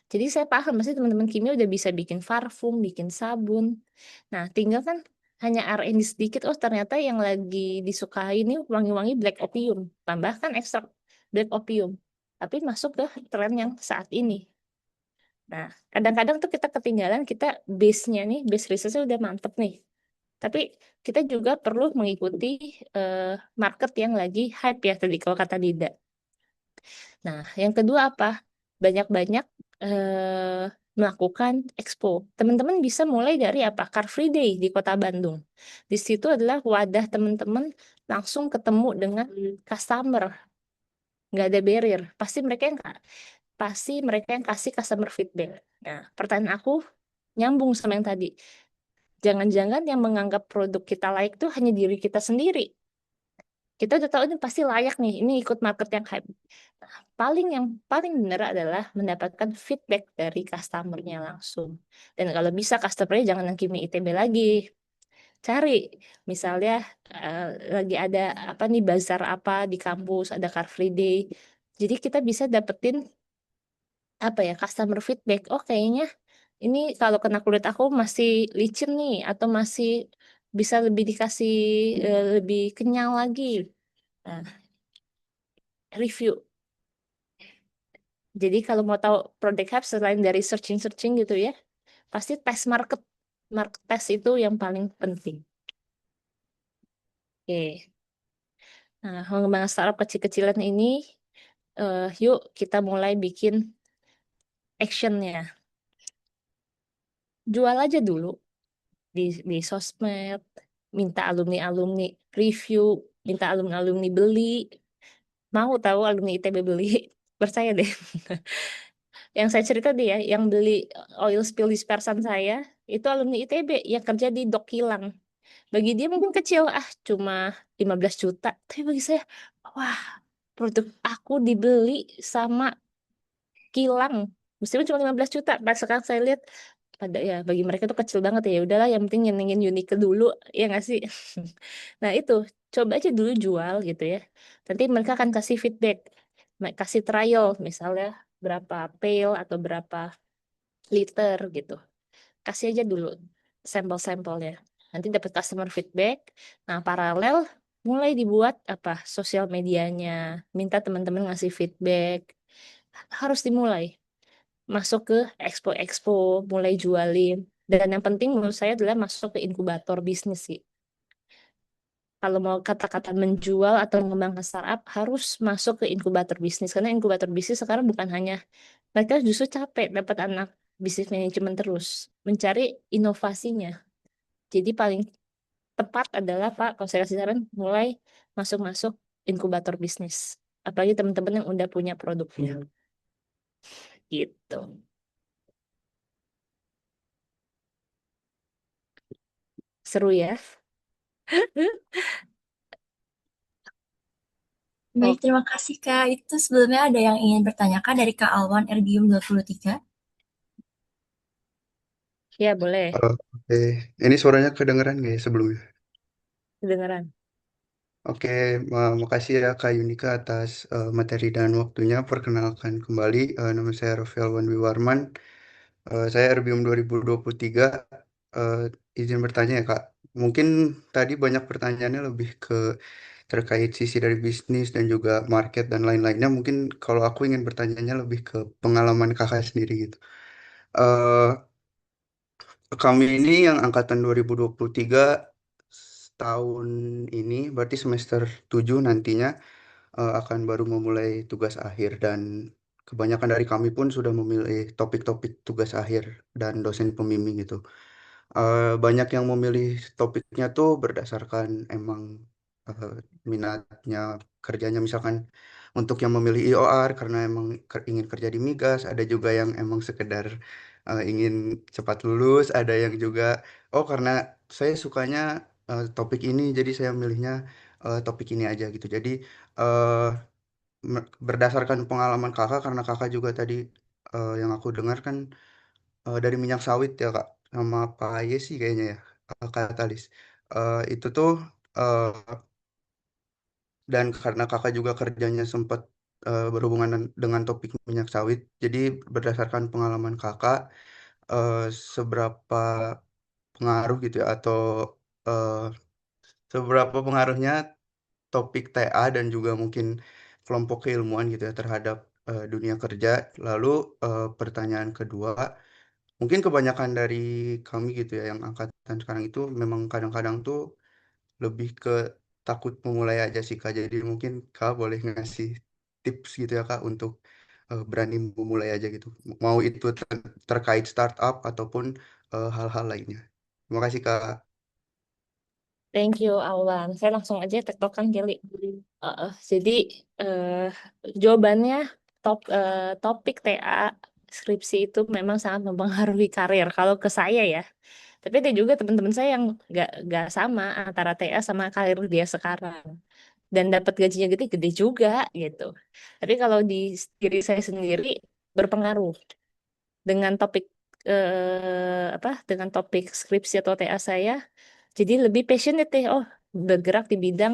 Jadi saya paham, pasti teman-teman kimia udah bisa bikin parfum, bikin sabun. Nah, tinggal kan hanya R&D sedikit, oh ternyata yang lagi disukai ini wangi-wangi black opium. Tambahkan ekstrak black opium. Tapi masuk ke tren yang saat ini. Nah, kadang-kadang tuh kita ketinggalan, kita base-nya nih, base research-nya udah mantep nih. Tapi kita juga perlu mengikuti eh, market yang lagi hype ya tadi kalau kata Dida. Nah, yang kedua apa? Banyak-banyak melakukan expo. Teman-teman bisa mulai dari apa? Car Free Day di Kota Bandung. Di situ adalah wadah teman-teman langsung ketemu dengan customer. Nggak ada barrier. Pasti mereka yang kasih customer feedback. Nah, pertanyaan aku nyambung sama yang tadi. Jangan-jangan yang menganggap produk kita layak itu hanya diri kita sendiri. Kita udah tahu ini pasti layak nih, ini ikut market yang hype. Nah, yang paling benar adalah mendapatkan feedback dari customernya langsung. Dan kalau bisa customernya jangan yang Kimi ITB lagi. Cari, misalnya eh, lagi ada apa nih bazar apa di kampus, ada Car Free Day. Jadi kita bisa dapetin apa ya customer feedback. Oh kayaknya ini kalau kena kulit aku masih licin nih atau masih bisa lebih dikasih lebih kenyal lagi. Nah, review. Jadi kalau mau tahu product hype selain dari searching-searching gitu ya, pasti tes market. Market test itu yang paling penting. Oke. Nah, mengembangkan startup kecil-kecilan ini, yuk kita mulai bikin actionnya. Jual aja dulu di sosmed, minta alumni-alumni review, minta alumni-alumni beli. Mau tahu alumni ITB beli? Percaya deh. Yang saya cerita dia, yang beli oil spill dispersan saya, itu alumni ITB yang kerja di Dok Kilang. Bagi dia mungkin kecil, cuma 15 juta. Tapi bagi saya, wah, produk aku dibeli sama Kilang. Meskipun cuma 15 juta. Pas sekarang saya lihat, pada ya bagi mereka itu kecil banget ya. Ya udahlah, yang penting nyenengin Unique dulu, ya nggak sih? Nah itu, coba aja dulu jual gitu ya. Nanti mereka akan kasih feedback, kasih trial misalnya berapa pail atau berapa liter gitu. Kasih aja dulu sampel-sampelnya. Nanti dapat customer feedback. Nah, paralel mulai dibuat apa sosial medianya, minta teman-teman ngasih feedback. Harus dimulai masuk ke expo-expo, mulai jualin. Dan yang penting menurut saya adalah masuk ke inkubator bisnis sih. Kalau mau kata-kata menjual atau mengembangkan startup harus masuk ke inkubator bisnis karena inkubator bisnis sekarang bukan hanya mereka justru capek dapat anak bisnis manajemen terus mencari inovasinya. Jadi paling tepat adalah Pak, kalau saya kasih saran mulai masuk-masuk inkubator bisnis. Apalagi teman-teman yang udah punya produknya. Gitu. Seru ya? Baik, Oh, terima kasih Kak. Itu sebelumnya ada yang ingin bertanyakan dari Kak Alwan Ergium 23. ya boleh. Oke, ini suaranya kedengeran nggak ya sebelumnya? Kedengeran. Oke, makasih ya Kak Yunika atas materi dan waktunya. Perkenalkan kembali, nama saya Rafael Wan Wiwarman. Saya RBM 2023. Eh, izin bertanya ya Kak, mungkin tadi banyak pertanyaannya lebih ke terkait sisi dari bisnis dan juga market dan lain-lainnya. Mungkin kalau aku ingin bertanyanya lebih ke pengalaman Kakak sendiri gitu. Eh, Kami ini yang angkatan 2023 tahun ini berarti semester 7 nantinya akan baru memulai tugas akhir dan kebanyakan dari kami pun sudah memilih topik-topik tugas akhir dan dosen pembimbing gitu. Banyak yang memilih topiknya tuh berdasarkan emang eh, minatnya kerjanya misalkan untuk yang memilih IOR karena emang ingin kerja di migas, ada juga yang emang sekedar ingin cepat lulus, ada yang juga oh karena saya sukanya topik ini jadi saya milihnya topik ini aja gitu. Jadi eh, berdasarkan pengalaman kakak karena kakak juga tadi yang aku dengar kan dari minyak sawit ya Kak sama Pak Yesi kayaknya ya Katalis. Itu tuh eh, dan karena kakak juga kerjanya sempat berhubungan dengan topik minyak sawit, jadi berdasarkan pengalaman kakak eh, seberapa pengaruh gitu ya atau eh, seberapa pengaruhnya topik TA dan juga mungkin kelompok keilmuan gitu ya terhadap dunia kerja. Lalu pertanyaan kedua, mungkin kebanyakan dari kami gitu ya yang angkatan sekarang itu memang kadang-kadang tuh lebih ke takut memulai aja sih Kak. Jadi mungkin Kak boleh ngasih tips gitu ya Kak untuk berani memulai aja gitu. Mau itu terkait startup ataupun hal-hal lainnya. Terima kasih Kak. Thank you, Aulan. Saya langsung aja tektokan Kelly. Jadi eh, jawabannya topik TA skripsi itu memang sangat mempengaruhi karir. Kalau ke saya ya, tapi ada juga teman-teman saya yang nggak sama antara TA sama karir dia sekarang dan dapat gajinya gede-gede juga gitu. Tapi kalau di diri saya sendiri berpengaruh dengan topik apa dengan topik skripsi atau TA saya jadi lebih passionate deh. Oh, bergerak di bidang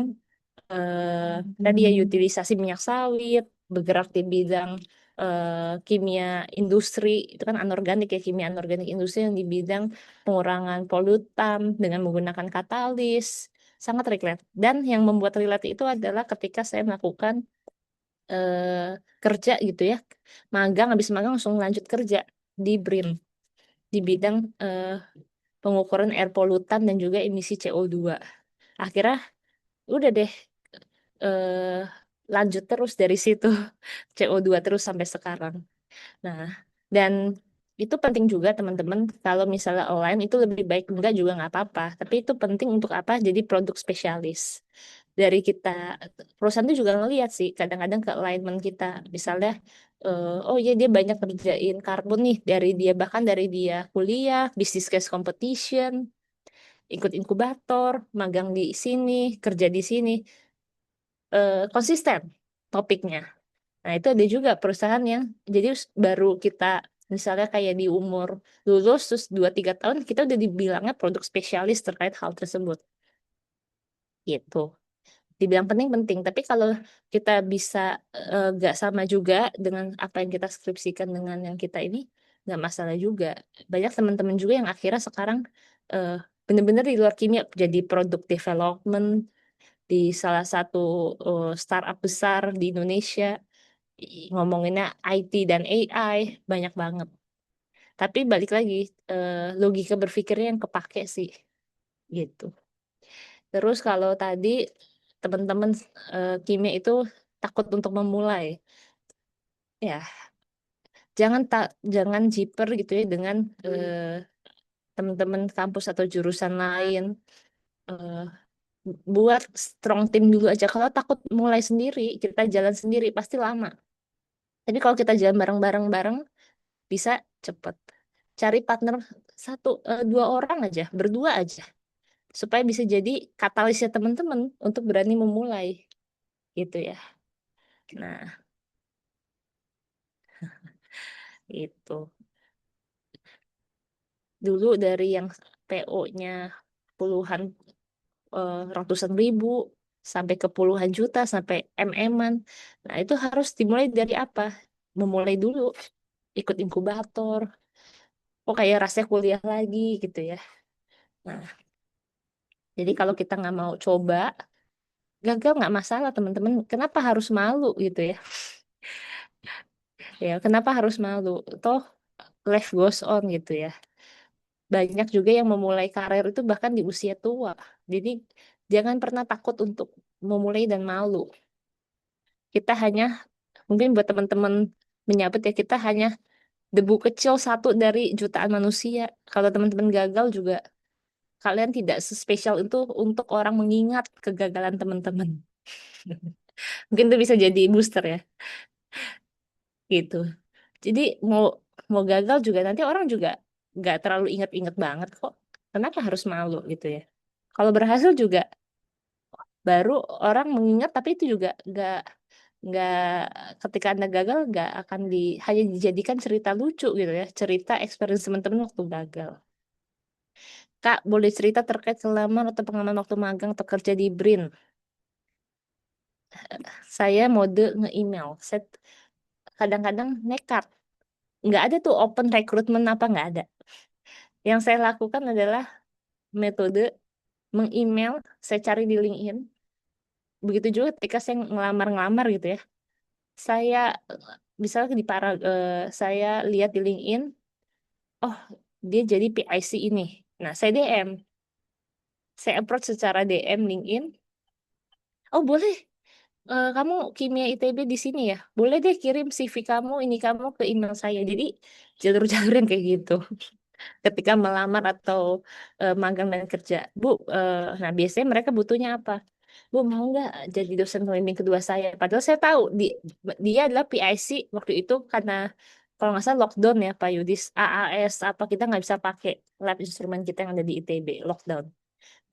tadi ya utilisasi minyak sawit, bergerak di bidang kimia industri, itu kan anorganik ya, kimia anorganik industri yang di bidang pengurangan polutan dengan menggunakan katalis. Sangat relate. Dan yang membuat relate itu adalah ketika saya melakukan kerja gitu ya. Magang, habis magang langsung lanjut kerja di BRIN, di bidang pengukuran air polutan dan juga emisi CO2. Akhirnya udah deh eh, lanjut terus dari situ CO2 terus sampai sekarang. Nah, dan Itu penting juga teman-teman. Kalau misalnya align itu lebih baik enggak juga nggak apa-apa. Tapi itu penting untuk apa? Jadi produk spesialis. Dari kita, perusahaan itu juga ngelihat sih kadang-kadang ke alignment kita. Misalnya, oh iya dia banyak kerjain karbon nih dari dia, bahkan dari dia kuliah, business case competition, ikut inkubator, magang di sini, kerja di sini, konsisten topiknya. Nah, itu ada juga perusahaan yang jadi baru kita misalnya kayak di umur lulus terus 2-3 tahun kita udah dibilangnya produk spesialis terkait hal tersebut. Gitu. Dibilang penting-penting, tapi kalau kita bisa gak sama juga dengan apa yang kita skripsikan dengan yang kita ini, nggak masalah juga. Banyak teman-teman juga yang akhirnya sekarang eh, benar-benar di luar kimia jadi produk development di salah satu startup besar di Indonesia. Ngomonginnya IT dan AI banyak banget. Tapi balik lagi logika berpikirnya yang kepake sih gitu. Terus kalau tadi teman-teman kimia itu takut untuk memulai, ya jangan jiper gitu ya dengan teman-teman kampus atau jurusan lain. Eh, buat strong team dulu aja. Kalau takut mulai sendiri, kita jalan sendiri pasti lama. Tapi kalau kita jalan bareng-bareng bisa cepet. Cari partner dua orang aja, berdua aja, supaya bisa jadi katalisnya teman-teman untuk berani memulai, gitu ya. Nah, itu dulu dari yang PO-nya puluhan ratusan ribu sampai ke puluhan juta sampai MM-an. Nah, itu harus dimulai dari apa? Memulai dulu, ikut inkubator. Oh, kayak rasanya kuliah lagi gitu ya. Nah, jadi kalau kita nggak mau coba, gagal nggak masalah teman-teman. Kenapa harus malu gitu ya? Ya, kenapa harus malu? Toh life goes on gitu ya. Banyak juga yang memulai karir itu bahkan di usia tua. Jadi jangan pernah takut untuk memulai dan malu. Kita hanya, mungkin buat teman-teman menyabet ya, kita hanya debu kecil satu dari jutaan manusia. Kalau teman-teman gagal juga, kalian tidak sespesial itu untuk orang mengingat kegagalan teman-teman. Mungkin itu bisa jadi booster ya, gitu. Jadi mau mau gagal juga nanti orang juga nggak terlalu inget-inget banget kok. Kenapa harus malu gitu ya? Kalau berhasil juga baru orang mengingat, tapi itu juga nggak ketika Anda gagal nggak akan hanya dijadikan cerita lucu gitu ya, cerita experience teman-teman waktu gagal. Kak, boleh cerita terkait pengalaman atau pengalaman waktu magang atau kerja di BRIN? Saya mode nge-email. Saya kadang-kadang nekat. Nggak ada tuh open recruitment apa nggak ada. Yang saya lakukan adalah metode meng-email, saya cari di LinkedIn. Begitu juga ketika saya ngelamar-ngelamar gitu ya. Saya misalnya saya lihat di LinkedIn, oh dia jadi PIC ini. Nah, saya DM. Saya approach secara DM LinkedIn. Oh boleh, kamu kimia ITB di sini ya? Boleh deh kirim CV kamu, ini kamu ke email saya. Jadi jalur-jalur yang kayak gitu. Ketika melamar atau magang dan kerja. Bu, nah biasanya mereka butuhnya apa? Bu, mau nggak jadi dosen pembimbing kedua saya? Padahal saya tahu dia adalah PIC waktu itu karena kalau nggak salah lockdown ya Pak Yudis, AAS apa kita nggak bisa pakai lab instrumen kita yang ada di ITB, lockdown.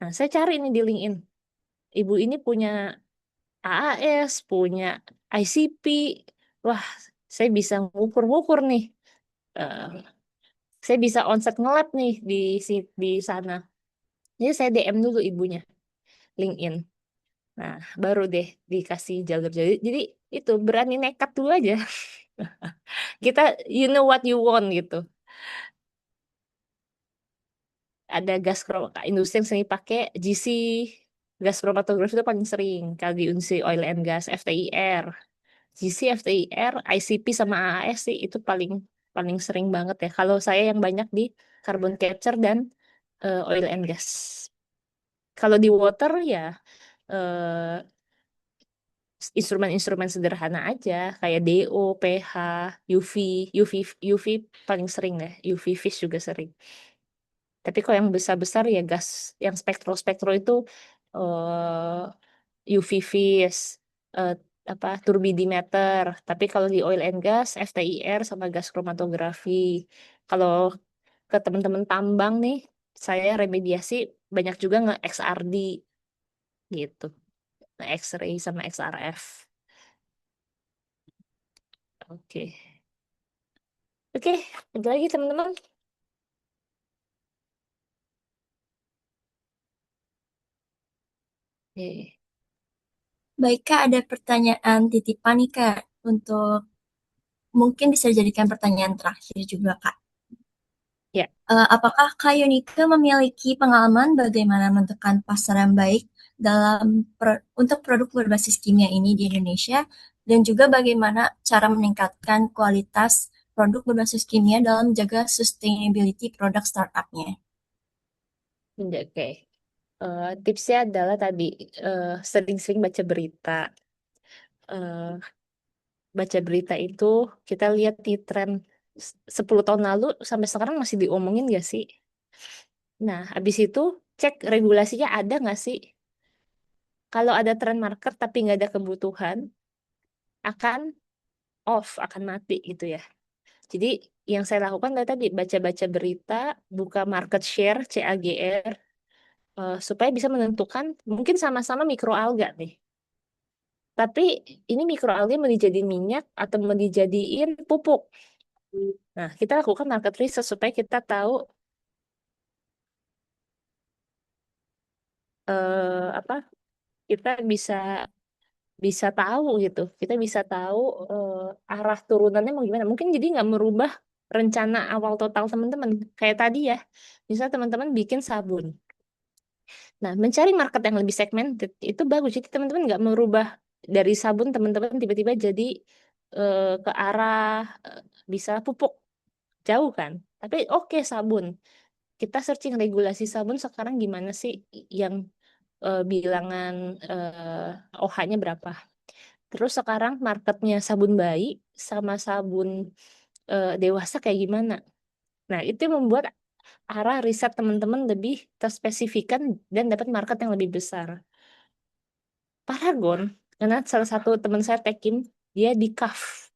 Nah, saya cari ini di LinkedIn. Ibu ini punya AAS, punya ICP. Wah, saya bisa ngukur-ngukur nih. Eh, saya bisa onset nge-lab nih di sana. Jadi saya DM dulu ibunya, LinkedIn. Nah, baru deh dikasih jalur. Jadi itu berani nekat dulu aja. Kita you know what you want gitu. Ada industri yang sering pakai GC, gas chromatografi itu paling sering. Kalau di industri oil and gas, FTIR, GC, FTIR, ICP sama AAS sih itu paling paling sering banget ya. Kalau saya yang banyak di carbon capture dan oil and gas. Kalau di water ya eh, instrumen-instrumen sederhana aja kayak DO, pH, UV, UV, UV paling sering deh, UV vis juga sering. Tapi kalau yang besar-besar ya gas, yang spektro-spektro itu UV vis, eh, apa turbidimeter. Tapi kalau di oil and gas, FTIR sama gas kromatografi. Kalau ke teman-teman tambang nih, saya remediasi banyak juga nge-XRD gitu, nge-X-ray sama XRF. Oke, oke, ada lagi teman-teman? Oke. Baik Kak, ada pertanyaan titipan nih Kak, untuk mungkin bisa dijadikan pertanyaan terakhir juga Kak. Ya, Apakah Kak Yunike memiliki pengalaman bagaimana menekan pasar yang baik untuk produk berbasis kimia ini di Indonesia, dan juga bagaimana cara meningkatkan kualitas produk berbasis kimia dalam menjaga sustainability produk startupnya? oke. Tipsnya adalah tadi sering-sering baca berita. Eh, Baca berita itu kita lihat di tren 10 tahun lalu sampai sekarang masih diomongin gak sih? Nah, habis itu cek regulasinya ada nggak sih? Kalau ada tren market tapi nggak ada kebutuhan, akan off, akan mati gitu ya. Jadi yang saya lakukan adalah tadi baca-baca berita, buka market share, CAGR, supaya bisa menentukan mungkin sama-sama mikroalga nih. Tapi ini mikroalga mau dijadiin minyak atau mau dijadiin pupuk. Nah, kita lakukan market research supaya kita tahu apa kita bisa bisa tahu gitu. Kita bisa tahu arah turunannya mau gimana. Mungkin jadi nggak merubah rencana awal total teman-teman. Kayak tadi ya, misal teman-teman bikin sabun. Nah, mencari market yang lebih segmented itu bagus. Jadi teman-teman nggak merubah dari sabun teman-teman tiba-tiba jadi ke arah bisa pupuk jauh kan. Tapi oke sabun. Kita searching regulasi sabun sekarang gimana sih yang bilangan OH-nya berapa. Terus sekarang marketnya sabun bayi sama sabun dewasa kayak gimana. Nah, itu yang membuat arah riset teman-teman lebih terspesifikan dan dapat market yang lebih besar. Paragon, karena salah satu teman saya Tekim, dia di KAF.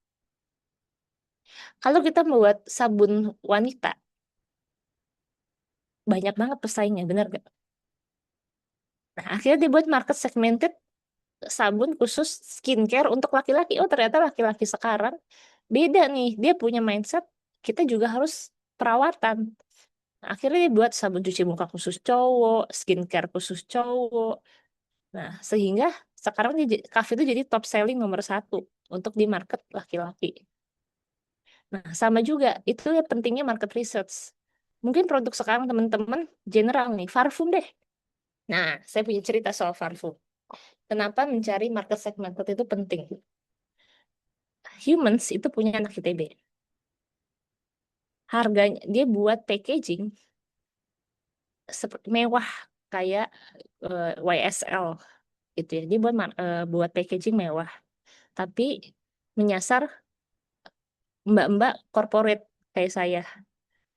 Kalau kita membuat sabun wanita, banyak banget pesaingnya, benar gak? Nah, akhirnya dibuat market segmented sabun khusus skincare untuk laki-laki. Oh, ternyata laki-laki sekarang beda nih. Dia punya mindset, kita juga harus perawatan. Nah, akhirnya dia buat sabun cuci muka khusus cowok, skincare khusus cowok. Nah, sehingga sekarang Kaf itu jadi top selling nomor satu untuk di market laki-laki. Nah, sama juga, itu ya pentingnya market research. Mungkin produk sekarang teman-teman general nih, parfum deh. Nah, saya punya cerita soal parfum. Kenapa mencari market segmented itu penting? Humans itu punya anak ITB. Harganya dia buat packaging seperti mewah kayak YSL gitu ya. Dia buat packaging mewah, tapi menyasar mbak-mbak corporate kayak saya,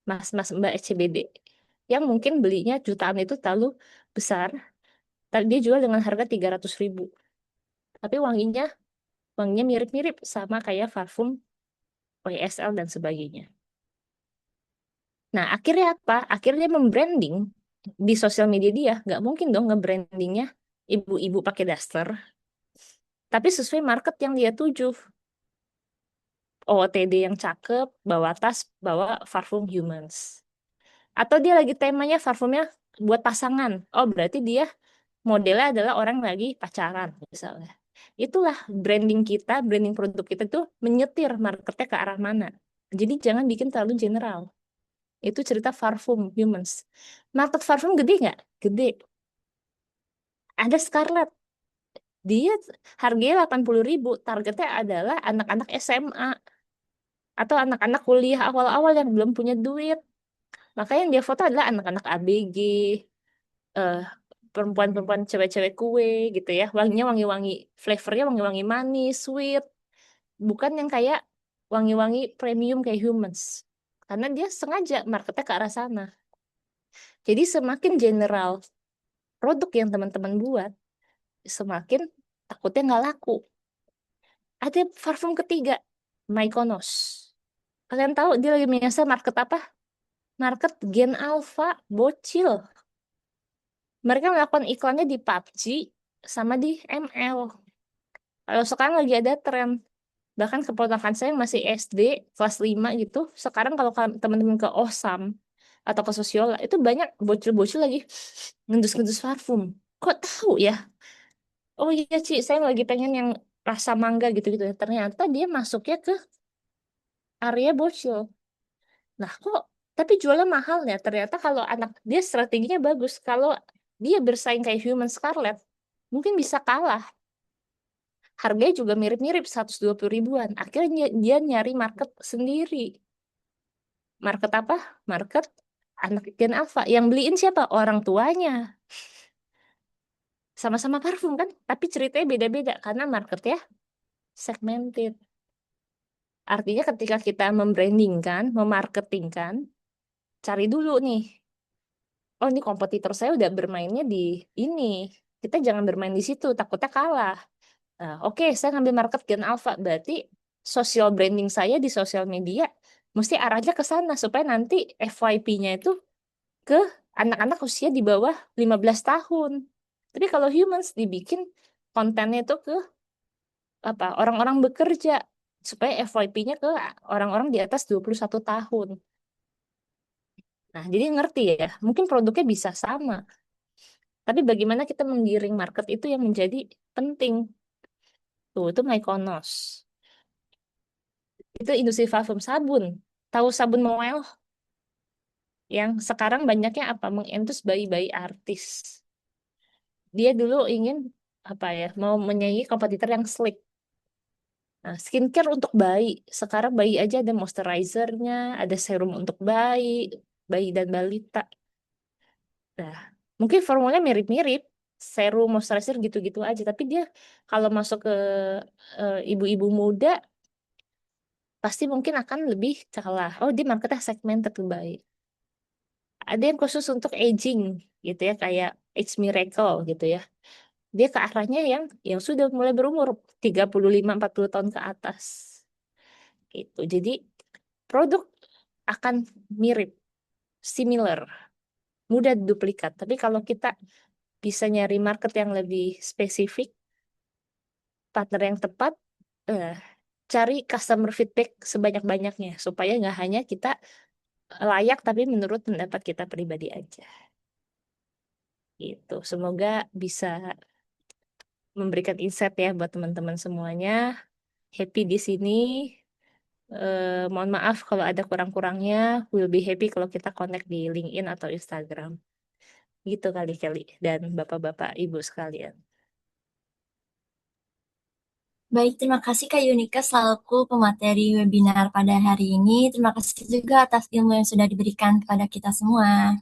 mas-mas mbak SCBD yang mungkin belinya jutaan itu terlalu besar. Tapi dia jual dengan harga 300.000. Tapi wanginya wanginya mirip-mirip sama kayak parfum YSL dan sebagainya. Nah, akhirnya apa? Akhirnya membranding di sosial media dia. Nggak mungkin dong nge-brandingnya ibu-ibu pakai daster. Tapi sesuai market yang dia tuju. OOTD yang cakep, bawa tas, bawa parfum humans. Atau dia lagi temanya parfumnya buat pasangan. Oh, berarti dia modelnya adalah orang lagi pacaran misalnya. Itulah branding kita, branding produk kita tuh menyetir marketnya ke arah mana. Jadi jangan bikin terlalu general. Itu cerita parfum humans. Market parfum gede nggak? Gede. Ada Scarlett. Dia harganya 80.000. Targetnya adalah anak-anak SMA. Atau anak-anak kuliah awal-awal yang belum punya duit. Makanya yang dia foto adalah anak-anak ABG, eh, perempuan-perempuan cewek-cewek kue gitu ya. Wanginya wangi-wangi, flavornya wangi-wangi manis, sweet. Bukan yang kayak wangi-wangi premium kayak Humans. Karena dia sengaja marketnya ke arah sana. Jadi semakin general produk yang teman-teman buat, semakin takutnya nggak laku. Ada parfum ketiga, Mykonos. Kalian tahu dia lagi menyasar market apa? Market Gen Alpha, bocil. Mereka melakukan iklannya di PUBG sama di ML. Kalau sekarang lagi ada tren, bahkan keponakan saya yang masih SD, kelas 5 gitu, sekarang kalau teman-teman ke Osam atau ke Sosiola, itu banyak bocil-bocil lagi ngendus-ngendus parfum. Kok tahu ya? Oh iya, Ci, saya lagi pengen yang rasa mangga gitu-gitu. Ternyata dia masuknya ke area bocil. Nah, kok tapi jualnya mahal ya? Ternyata kalau anak dia strateginya bagus. Kalau dia bersaing kayak Human Scarlet, mungkin bisa kalah. Harganya juga mirip-mirip 120 ribuan. Akhirnya dia nyari market sendiri. Market apa? Market anak Gen Alpha. Yang beliin siapa? Orang tuanya. Sama-sama parfum kan? Tapi ceritanya beda-beda karena marketnya segmented. Artinya ketika kita membrandingkan, memarketingkan, cari dulu nih. Oh, ini kompetitor saya udah bermainnya di ini. Kita jangan bermain di situ, takutnya kalah. Nah, oke, saya ngambil market Gen Alpha. Berarti social branding saya di sosial media mesti arahnya ke sana supaya nanti FYP-nya itu ke anak-anak usia di bawah 15 tahun. Tapi kalau Humans dibikin kontennya itu ke apa? Orang-orang bekerja supaya FYP-nya ke orang-orang di atas 21 tahun. Nah, jadi ngerti ya, mungkin produknya bisa sama, tapi bagaimana kita menggiring market itu yang menjadi penting. Tuh, itu Mykonos. Itu industri parfum sabun. Tahu sabun Moel yang sekarang banyaknya apa mengentus bayi-bayi artis. Dia dulu ingin apa ya, mau menyaingi kompetitor yang slick. Nah, skincare untuk bayi. Sekarang bayi aja ada moisturizernya, ada serum untuk bayi, bayi dan balita. Nah, mungkin formulanya mirip-mirip, serum, moisturizer gitu-gitu aja. Tapi dia kalau masuk ke ibu-ibu muda, pasti mungkin akan lebih kalah. Oh, dia marketnya segmented tuh baik. Ada yang khusus untuk aging gitu ya, kayak Age Miracle gitu ya. Dia ke arahnya yang sudah mulai berumur 35-40 tahun ke atas. Gitu. Jadi produk akan mirip, similar, mudah duplikat. Tapi kalau kita bisa nyari market yang lebih spesifik, partner yang tepat, eh, cari customer feedback sebanyak-banyaknya supaya nggak hanya kita layak tapi menurut pendapat kita pribadi aja. Gitu. Semoga bisa memberikan insight ya buat teman-teman semuanya. Happy di sini. Mohon maaf kalau ada kurang-kurangnya. Will be happy kalau kita connect di LinkedIn atau Instagram. Gitu kali Kelly dan bapak-bapak ibu sekalian. Baik, terima kasih Kak Yunika selaku pemateri webinar pada hari ini. Terima kasih juga atas ilmu yang sudah diberikan kepada kita semua.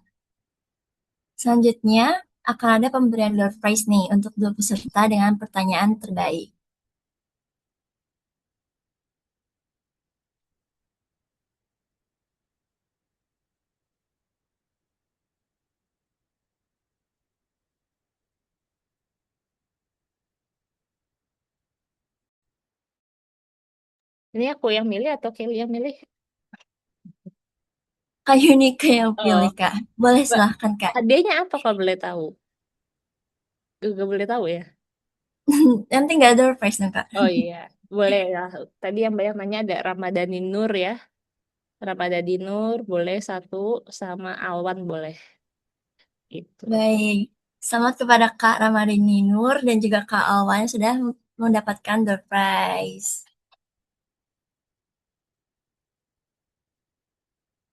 Selanjutnya akan ada pemberian door prize nih untuk 2 peserta dengan pertanyaan terbaik. Ini aku yang milih atau Kelly yang milih? Kak Yunika yang pilih, Oh, Kak. Boleh Mbak, silahkan, Kak. hadiahnya apa kalau boleh tahu? Gak boleh tahu ya? Nanti nggak ada door prize dong, Kak. Oh iya, boleh lah. Tadi yang banyak nanya ada Ramadhani Nur ya. Ramadhani Nur boleh satu sama Alwan boleh. Itu. Baik. Selamat kepada Kak Ramadhani Nur dan juga Kak Alwan yang sudah mendapatkan door prize.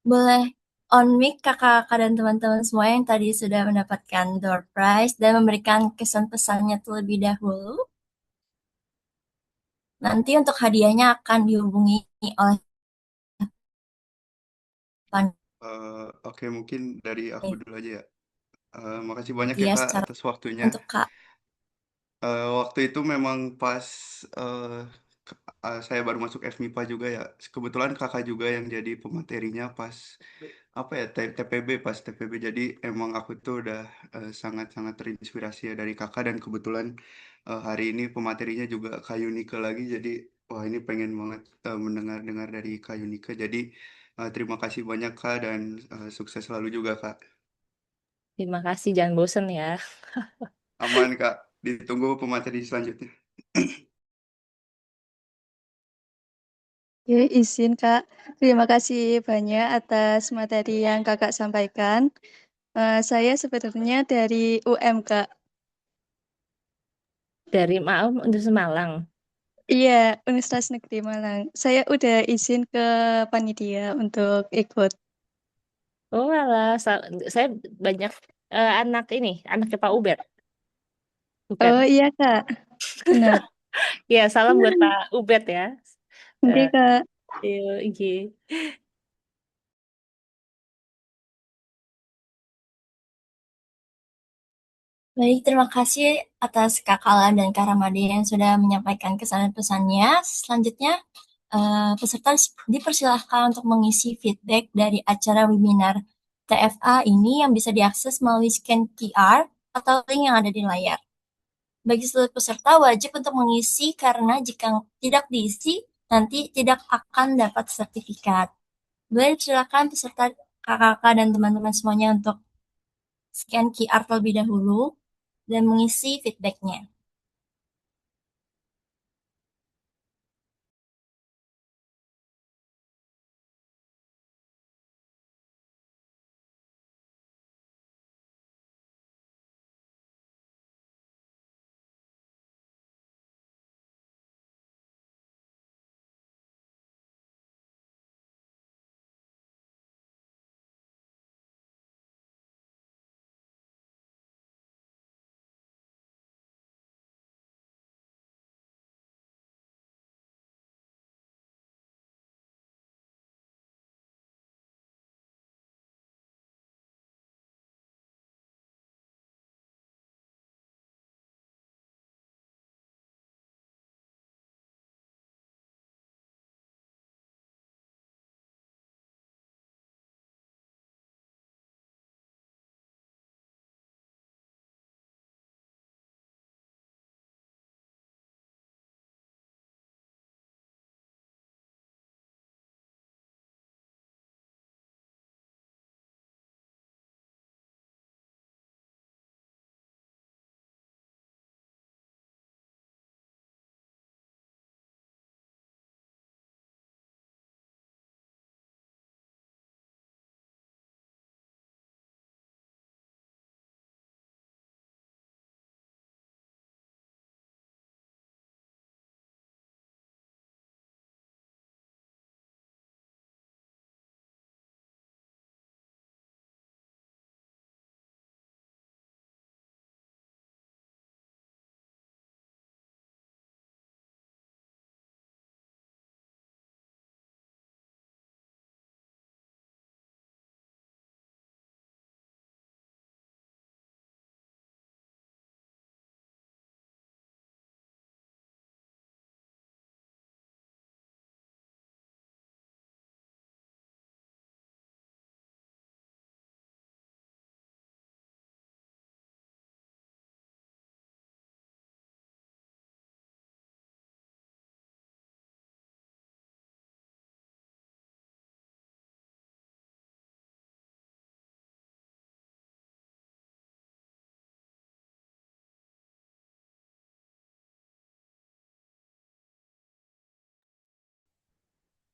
Boleh on mic kakak-kakak dan teman-teman semua yang tadi sudah mendapatkan door prize dan memberikan kesan pesannya terlebih dahulu. Nanti untuk hadiahnya akan dihubungi oleh Oke, mungkin dari aku dulu aja ya. Makasih banyak ya dia Kak secara atas waktunya. untuk Kak. Waktu itu memang pas saya baru masuk FMIPA juga ya. Kebetulan kakak juga yang jadi pematerinya pas apa ya TPB pas TPB. Jadi emang aku tuh udah sangat-sangat terinspirasi ya dari kakak dan kebetulan hari ini pematerinya juga Kak Yunike lagi. Jadi wah ini pengen banget mendengar-dengar dari Kak Yunike. Jadi terima kasih banyak Kak dan sukses selalu juga Kak. Terima kasih, jangan bosen ya. Aman Kak. Ditunggu pemateri selanjutnya. Oke, izin Kak. Terima kasih banyak atas materi yang Kakak sampaikan. Saya sebenarnya dari UM, Kak. Dari Maum untuk Semalang. Iya, Universitas Negeri Malang. Saya udah izin ke panitia untuk ikut. Oh alah, saya banyak anaknya Pak Ubed, bukan? Oh iya, Kak. Benar. Ya, salam buat Pak Ubed ya. Oke, Eh, Kak. iya. Baik, terima kasih atas Kak Kalan dan Kak Ramadi yang sudah menyampaikan kesan dan pesannya. Selanjutnya, peserta dipersilahkan untuk mengisi feedback dari acara webinar TFA ini yang bisa diakses melalui scan QR atau link yang ada di layar. Bagi seluruh peserta wajib untuk mengisi karena jika tidak diisi, nanti tidak akan dapat sertifikat. Boleh silakan peserta kakak-kakak dan teman-teman semuanya untuk scan QR terlebih dahulu dan mengisi feedbacknya.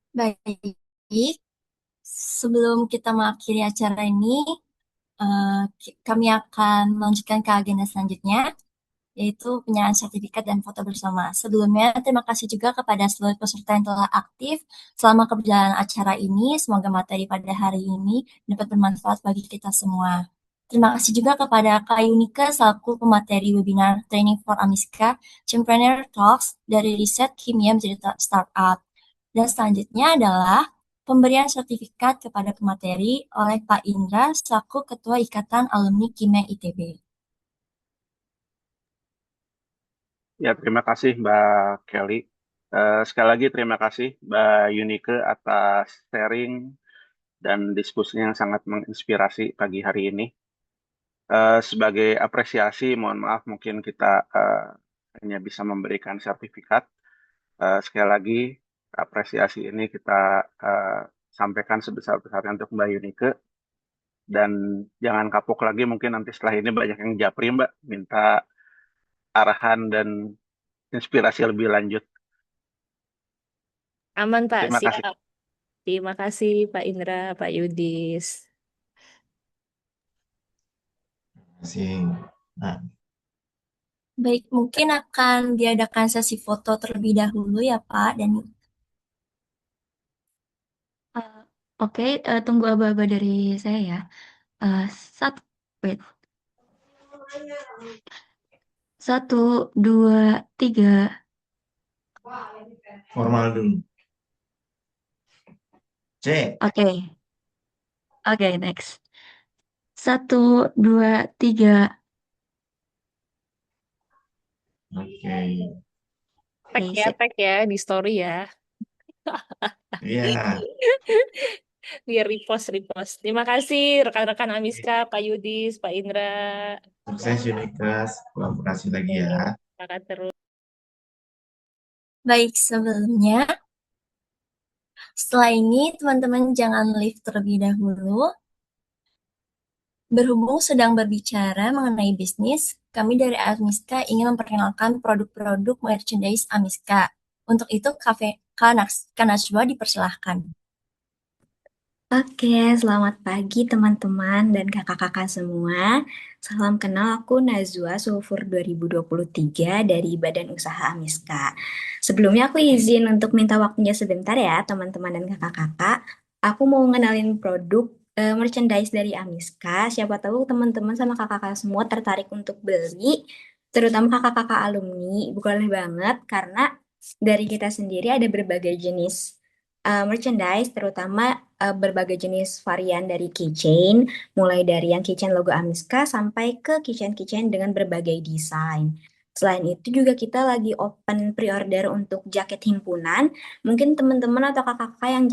Baik, sebelum kita mengakhiri acara ini, kami akan melanjutkan ke agenda selanjutnya, yaitu penyerahan sertifikat dan foto bersama. Sebelumnya, terima kasih juga kepada seluruh peserta yang telah aktif selama keberjalanan acara ini. Semoga materi pada hari ini dapat bermanfaat bagi kita semua. Terima kasih juga kepada Kak Yunika selaku pemateri webinar Training for Amiska, Chimpreneur Talks dari riset kimia menjadi startup. Dan selanjutnya adalah pemberian sertifikat kepada pemateri oleh Pak Indra selaku Ketua Ikatan Alumni Kimia ITB. Ya, terima kasih Mbak Kelly. Sekali lagi terima kasih Mbak Yunike atas sharing dan diskusinya yang sangat menginspirasi pagi hari ini. Sebagai apresiasi, mohon maaf mungkin kita hanya bisa memberikan sertifikat. Sekali lagi, apresiasi ini kita eh, sampaikan sebesar-besarnya untuk Mbak Yunike. Dan jangan kapok lagi, mungkin nanti setelah ini banyak yang japri Mbak, minta arahan dan inspirasi lebih lanjut. Aman, Pak. Terima kasih. Siap. Terima kasih, Pak Indra, Pak Yudis. Terima kasih. Nah, Baik, mungkin akan diadakan sesi foto terlebih dahulu ya Pak dan Oke, tunggu aba-aba dari saya ya. Eh, sat, wait. 1, 2, 3. formal dulu. C. Oke, oke, next. 1, 2, 3. Oke. Tag Oke, ya, sip. tag ya di story ya. Iya. Biar repost, repost. Terima kasih rekan-rekan Amiska, Pak Yudis, Pak Indra. Sukses Unikas. Kolaborasi lagi ya. Semangat terus. baik sebelumnya. Setelah ini teman-teman jangan leave terlebih dahulu. Berhubung sedang berbicara mengenai bisnis, kami dari Amiska ingin memperkenalkan produk-produk merchandise Amiska. Untuk itu, Cafe Kanajwa dipersilahkan. Oke, selamat pagi teman-teman dan kakak-kakak semua. Salam kenal, aku Nazwa Sulfur 2023 dari Badan Usaha Amiska. Sebelumnya aku izin untuk minta waktunya sebentar ya teman-teman dan kakak-kakak. Aku mau ngenalin produk merchandise dari Amiska. Siapa tahu teman-teman sama kakak-kakak semua tertarik untuk beli, terutama kakak-kakak alumni. Boleh banget karena dari kita sendiri ada berbagai jenis merchandise, terutama berbagai jenis varian dari keychain, mulai dari yang keychain logo Amiska sampai ke keychain-keychain dengan berbagai desain. Selain itu juga kita lagi open pre-order untuk jaket himpunan. Mungkin teman-teman atau kakak-kakak yang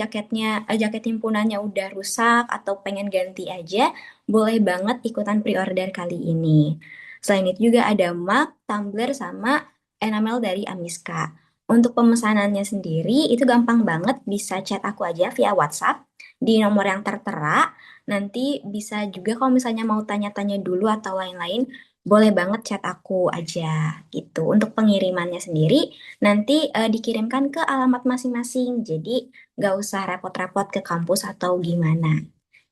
jaket himpunannya udah rusak atau pengen ganti aja, boleh banget ikutan pre-order kali ini. Selain itu juga ada mug, tumbler, sama enamel dari Amiska. Untuk pemesanannya sendiri itu gampang banget, bisa chat aku aja via WhatsApp di nomor yang tertera. Nanti bisa juga kalau misalnya mau tanya-tanya dulu atau lain-lain, boleh banget chat aku aja gitu. Untuk pengirimannya sendiri nanti dikirimkan ke alamat masing-masing. Jadi nggak usah repot-repot ke kampus atau gimana.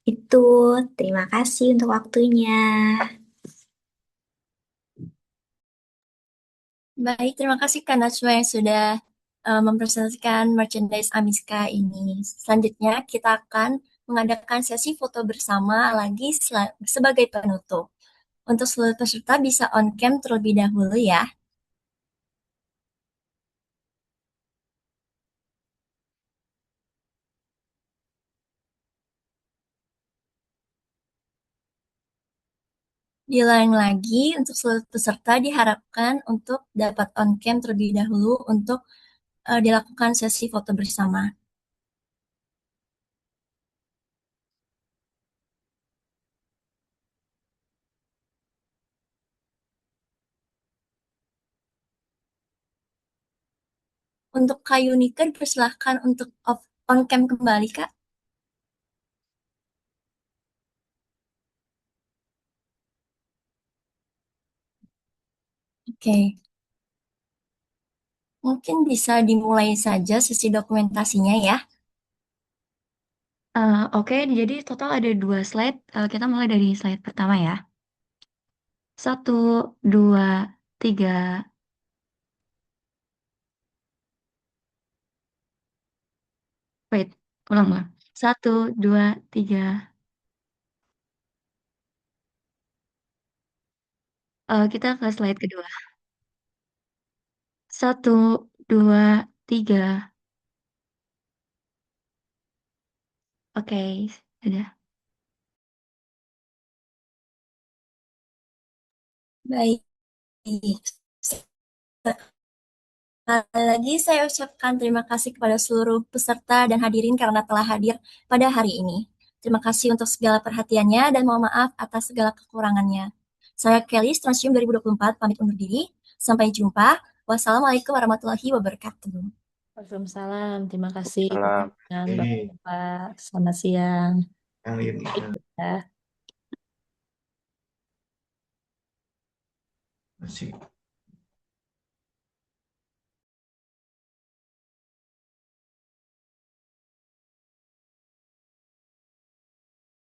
Itu, terima kasih untuk waktunya. Baik, terima kasih Kak Najwa yang sudah mempresentasikan merchandise Amiska ini. Selanjutnya kita akan mengadakan sesi foto bersama lagi sebagai penutup. Untuk seluruh peserta bisa on cam terlebih dahulu ya. Diulang lagi, untuk seluruh peserta diharapkan untuk dapat on cam terlebih dahulu untuk dilakukan sesi foto bersama. Untuk Kak Yunika dipersilahkan untuk on cam kembali, Kak. Oke. Mungkin bisa dimulai saja sesi dokumentasinya ya. Oke, jadi total ada 2 slide. Kita mulai dari slide pertama ya. 1, 2, 3. Wait, ulang. 1, 2, 3. Kita ke slide kedua. 1, 2, 3. Oke, sudah. Baik. Sekali lagi saya ucapkan terima kasih kepada seluruh peserta dan hadirin karena telah hadir pada hari ini. Terima kasih untuk segala perhatiannya dan mohon maaf atas segala kekurangannya. Saya Kelly, Strontium 2024, pamit undur diri. Sampai jumpa. Wassalamualaikum warahmatullahi wabarakatuh. Waalaikumsalam. Terima kasih Salam. teman-teman, Oke, Bapak-bapak. Selamat siang. Kang Baik, Yunika. ya. Masih.